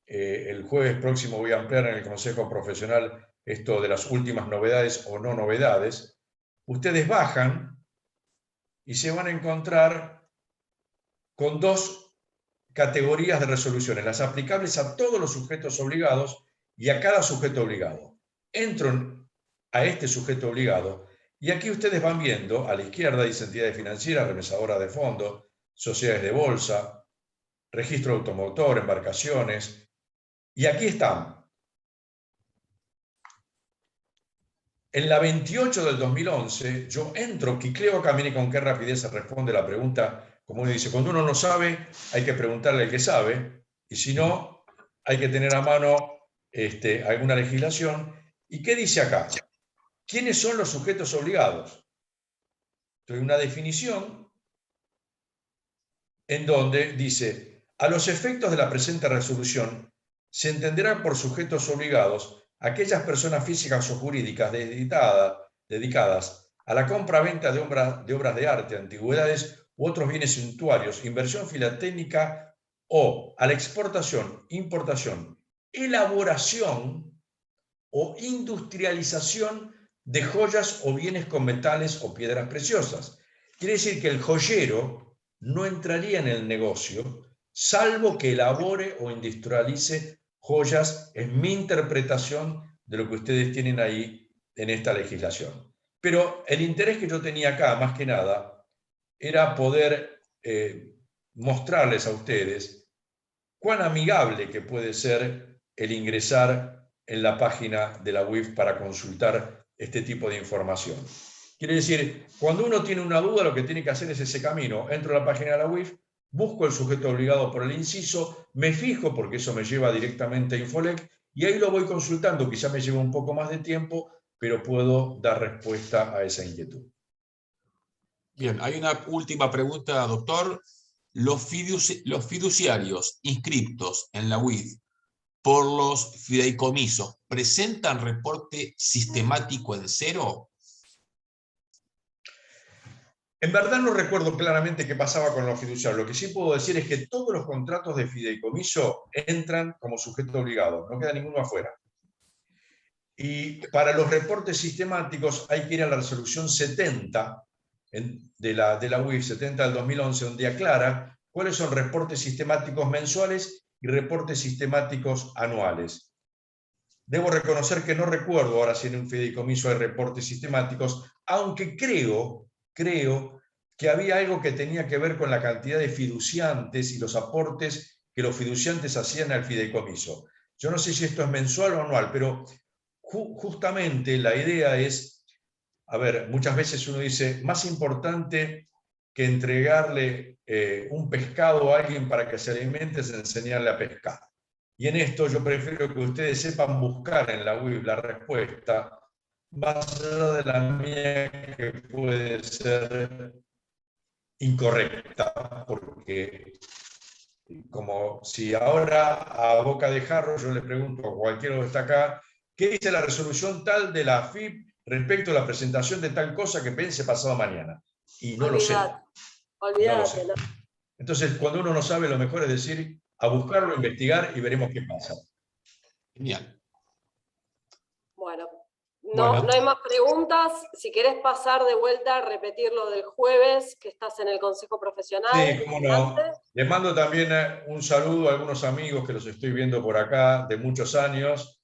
el jueves próximo voy a ampliar en el Consejo Profesional esto de las últimas novedades o no novedades. Ustedes bajan y se van a encontrar con dos categorías de resoluciones, las aplicables a todos los sujetos obligados y a cada sujeto obligado. Entro a este sujeto obligado y aquí ustedes van viendo, a la izquierda dice entidades financieras, remesadoras de fondos, sociedades de bolsa, registro automotor, embarcaciones, y aquí están. En la 28 del 2011, yo entro, quicleo acá, miren con qué rapidez se responde la pregunta. Como uno dice, cuando uno no sabe, hay que preguntarle al que sabe, y si no, hay que tener a mano alguna legislación. ¿Y qué dice acá? ¿Quiénes son los sujetos obligados? Hay una definición en donde dice, a los efectos de la presente resolución, se entenderán por sujetos obligados aquellas personas físicas o jurídicas dedicadas a la compra-venta de obras de arte, antigüedades u otros bienes suntuarios, inversión filatécnica o a la exportación, importación, elaboración o industrialización de joyas o bienes con metales o piedras preciosas. Quiere decir que el joyero no entraría en el negocio, salvo que elabore o industrialice joyas. Es mi interpretación de lo que ustedes tienen ahí en esta legislación. Pero el interés que yo tenía acá, más que nada, era poder mostrarles a ustedes cuán amigable que puede ser el ingresar en la página de la UIF para consultar este tipo de información. Quiere decir, cuando uno tiene una duda, lo que tiene que hacer es ese camino. Entro a la página de la UIF, busco el sujeto obligado por el inciso, me fijo, porque eso me lleva directamente a Infolec, y ahí lo voy consultando. Quizá me lleve un poco más de tiempo, pero puedo dar respuesta a esa inquietud. Bien, hay una última pregunta, doctor. ¿Los fiduciarios inscriptos en la UIF por los fideicomisos presentan reporte sistemático en cero? En verdad no recuerdo claramente qué pasaba con los fiduciarios. Lo que sí puedo decir es que todos los contratos de fideicomiso entran como sujeto obligado, no queda ninguno afuera. Y para los reportes sistemáticos hay que ir a la resolución 70 de la UIF 70 del 2011, donde aclara cuáles son reportes sistemáticos mensuales y reportes sistemáticos anuales. Debo reconocer que no recuerdo ahora si en un fideicomiso hay reportes sistemáticos, aunque creo que había algo que tenía que ver con la cantidad de fiduciantes y los aportes que los fiduciantes hacían al fideicomiso. Yo no sé si esto es mensual o anual, pero justamente la idea es, a ver, muchas veces uno dice, más importante que entregarle un pescado a alguien para que se alimente es enseñarle a pescar. Y en esto yo prefiero que ustedes sepan buscar en la UIF la respuesta, más allá de la mía, que puede ser incorrecta, porque como si ahora a boca de jarro yo le pregunto a cualquiera que está acá, ¿qué dice la resolución tal de la AFIP respecto a la presentación de tal cosa que pense pasado mañana? Y no lo sé. No lo sé. Olvídate. Entonces, cuando uno no sabe, lo mejor es decir, a buscarlo, investigar y veremos qué pasa. Genial. Bueno, Bueno. no hay más preguntas. Si querés pasar de vuelta, repetir lo del jueves, que estás en el Consejo Profesional. Sí, cómo no. Les mando también un saludo a algunos amigos que los estoy viendo por acá de muchos años.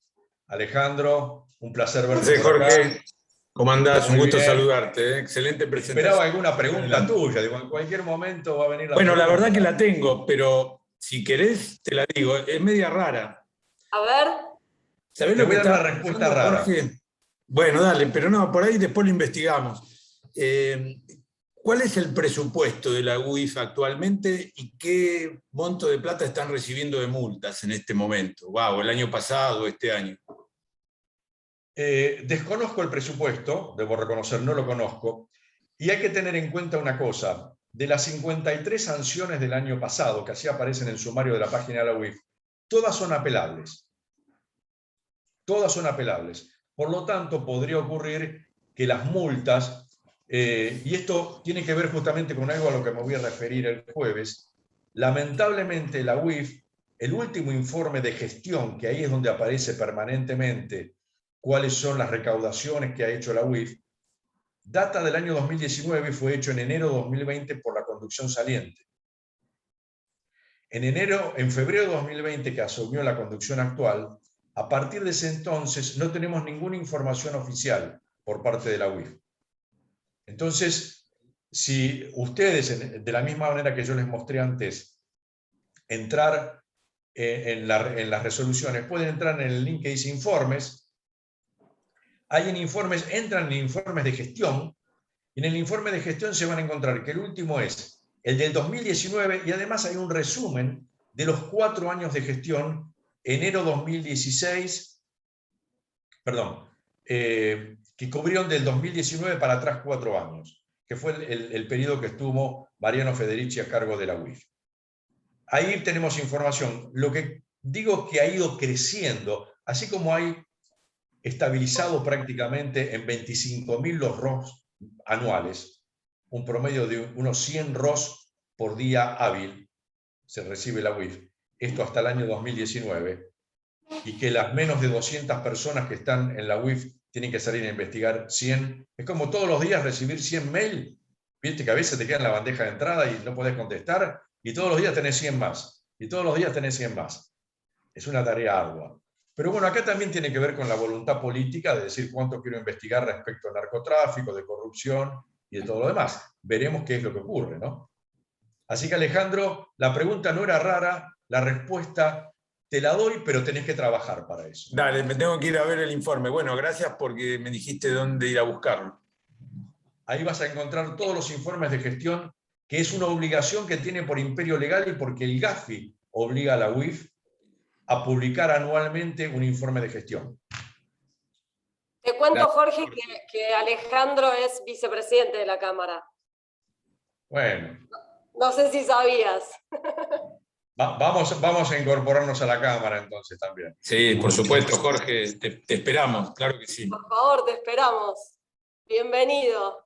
Alejandro, un placer verte por acá. Jorge, ¿cómo andás? Muy Un gusto bien. saludarte. Excelente presentación. Esperaba alguna pregunta tuya. Digo, en cualquier momento va a venir la Bueno, pregunta. la verdad que la tengo, pero si querés te la digo. Es media rara. A ver. ¿Sabés Te lo voy que a dar está una respuesta pasando, rara. Jorge? Bueno, dale, pero no, por ahí después lo investigamos. ¿Cuál es el presupuesto de la UIF actualmente y qué monto de plata están recibiendo de multas en este momento? Wow, el año pasado, este año. Desconozco el presupuesto, debo reconocer, no lo conozco, y hay que tener en cuenta una cosa. De las 53 sanciones del año pasado, que así aparecen en el sumario de la página de la UIF, todas son apelables. Todas son apelables. Por lo tanto, podría ocurrir que las multas, y esto tiene que ver justamente con algo a lo que me voy a referir el jueves, lamentablemente la UIF, el último informe de gestión, que ahí es donde aparece permanentemente cuáles son las recaudaciones que ha hecho la UIF, data del año 2019 y fue hecho en enero de 2020 por la conducción saliente. En febrero de 2020, que asumió la conducción actual, a partir de ese entonces no tenemos ninguna información oficial por parte de la UIF. Entonces, si ustedes, de la misma manera que yo les mostré antes, entrar en las resoluciones, pueden entrar en el link que dice informes. Hay en informes, entran en informes de gestión, y en el informe de gestión se van a encontrar que el último es el del 2019, y además hay un resumen de los 4 años de gestión, enero 2016, perdón, que cubrieron del 2019 para atrás 4 años, que fue el periodo que estuvo Mariano Federici a cargo de la UIF. Ahí tenemos información. Lo que digo que ha ido creciendo, así como hay estabilizado prácticamente en 25.000 los ROS anuales, un promedio de unos 100 ROS por día hábil se recibe la UIF, esto hasta el año 2019, y que las menos de 200 personas que están en la UIF tienen que salir a investigar 100. Es como todos los días recibir 100 mail, viste que a veces te queda en la bandeja de entrada y no podés contestar, y todos los días tenés 100 más, y todos los días tenés 100 más. Es una tarea ardua. Pero bueno, acá también tiene que ver con la voluntad política de decir cuánto quiero investigar respecto al narcotráfico, de corrupción y de todo lo demás. Veremos qué es lo que ocurre, ¿no? Así que Alejandro, la pregunta no era rara, la respuesta te la doy, pero tenés que trabajar para eso. Dale, me tengo que ir a ver el informe. Bueno, gracias porque me dijiste dónde ir a buscarlo. Ahí vas a encontrar todos los informes de gestión, que es una obligación que tiene por imperio legal y porque el GAFI obliga a la UIF a publicar anualmente un informe de gestión. Te cuento, Jorge, que Alejandro es vicepresidente de la Cámara. Bueno. No sé si sabías. Vamos a incorporarnos a la Cámara entonces también. Sí, por supuesto, Jorge, te esperamos, claro que sí. Por favor, te esperamos. Bienvenido.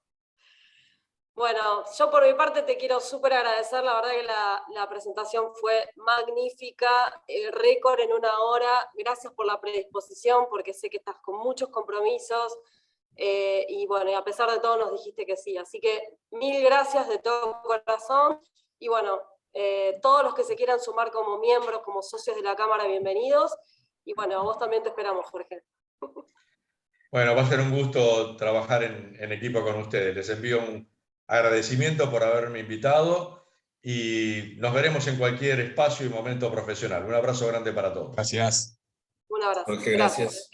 Bueno, yo por mi parte te quiero súper agradecer, la verdad que la presentación fue magnífica, récord en 1 hora, gracias por la predisposición, porque sé que estás con muchos compromisos, y bueno, y a pesar de todo nos dijiste que sí, así que 1000 gracias de todo corazón, y bueno, todos los que se quieran sumar como miembros, como socios de la Cámara, bienvenidos, y bueno, a vos también te esperamos, Jorge. Bueno, va a ser un gusto trabajar en equipo con ustedes, les envío un agradecimiento por haberme invitado y nos veremos en cualquier espacio y momento profesional. Un abrazo grande para todos. Gracias. Un abrazo. Jorge, gracias.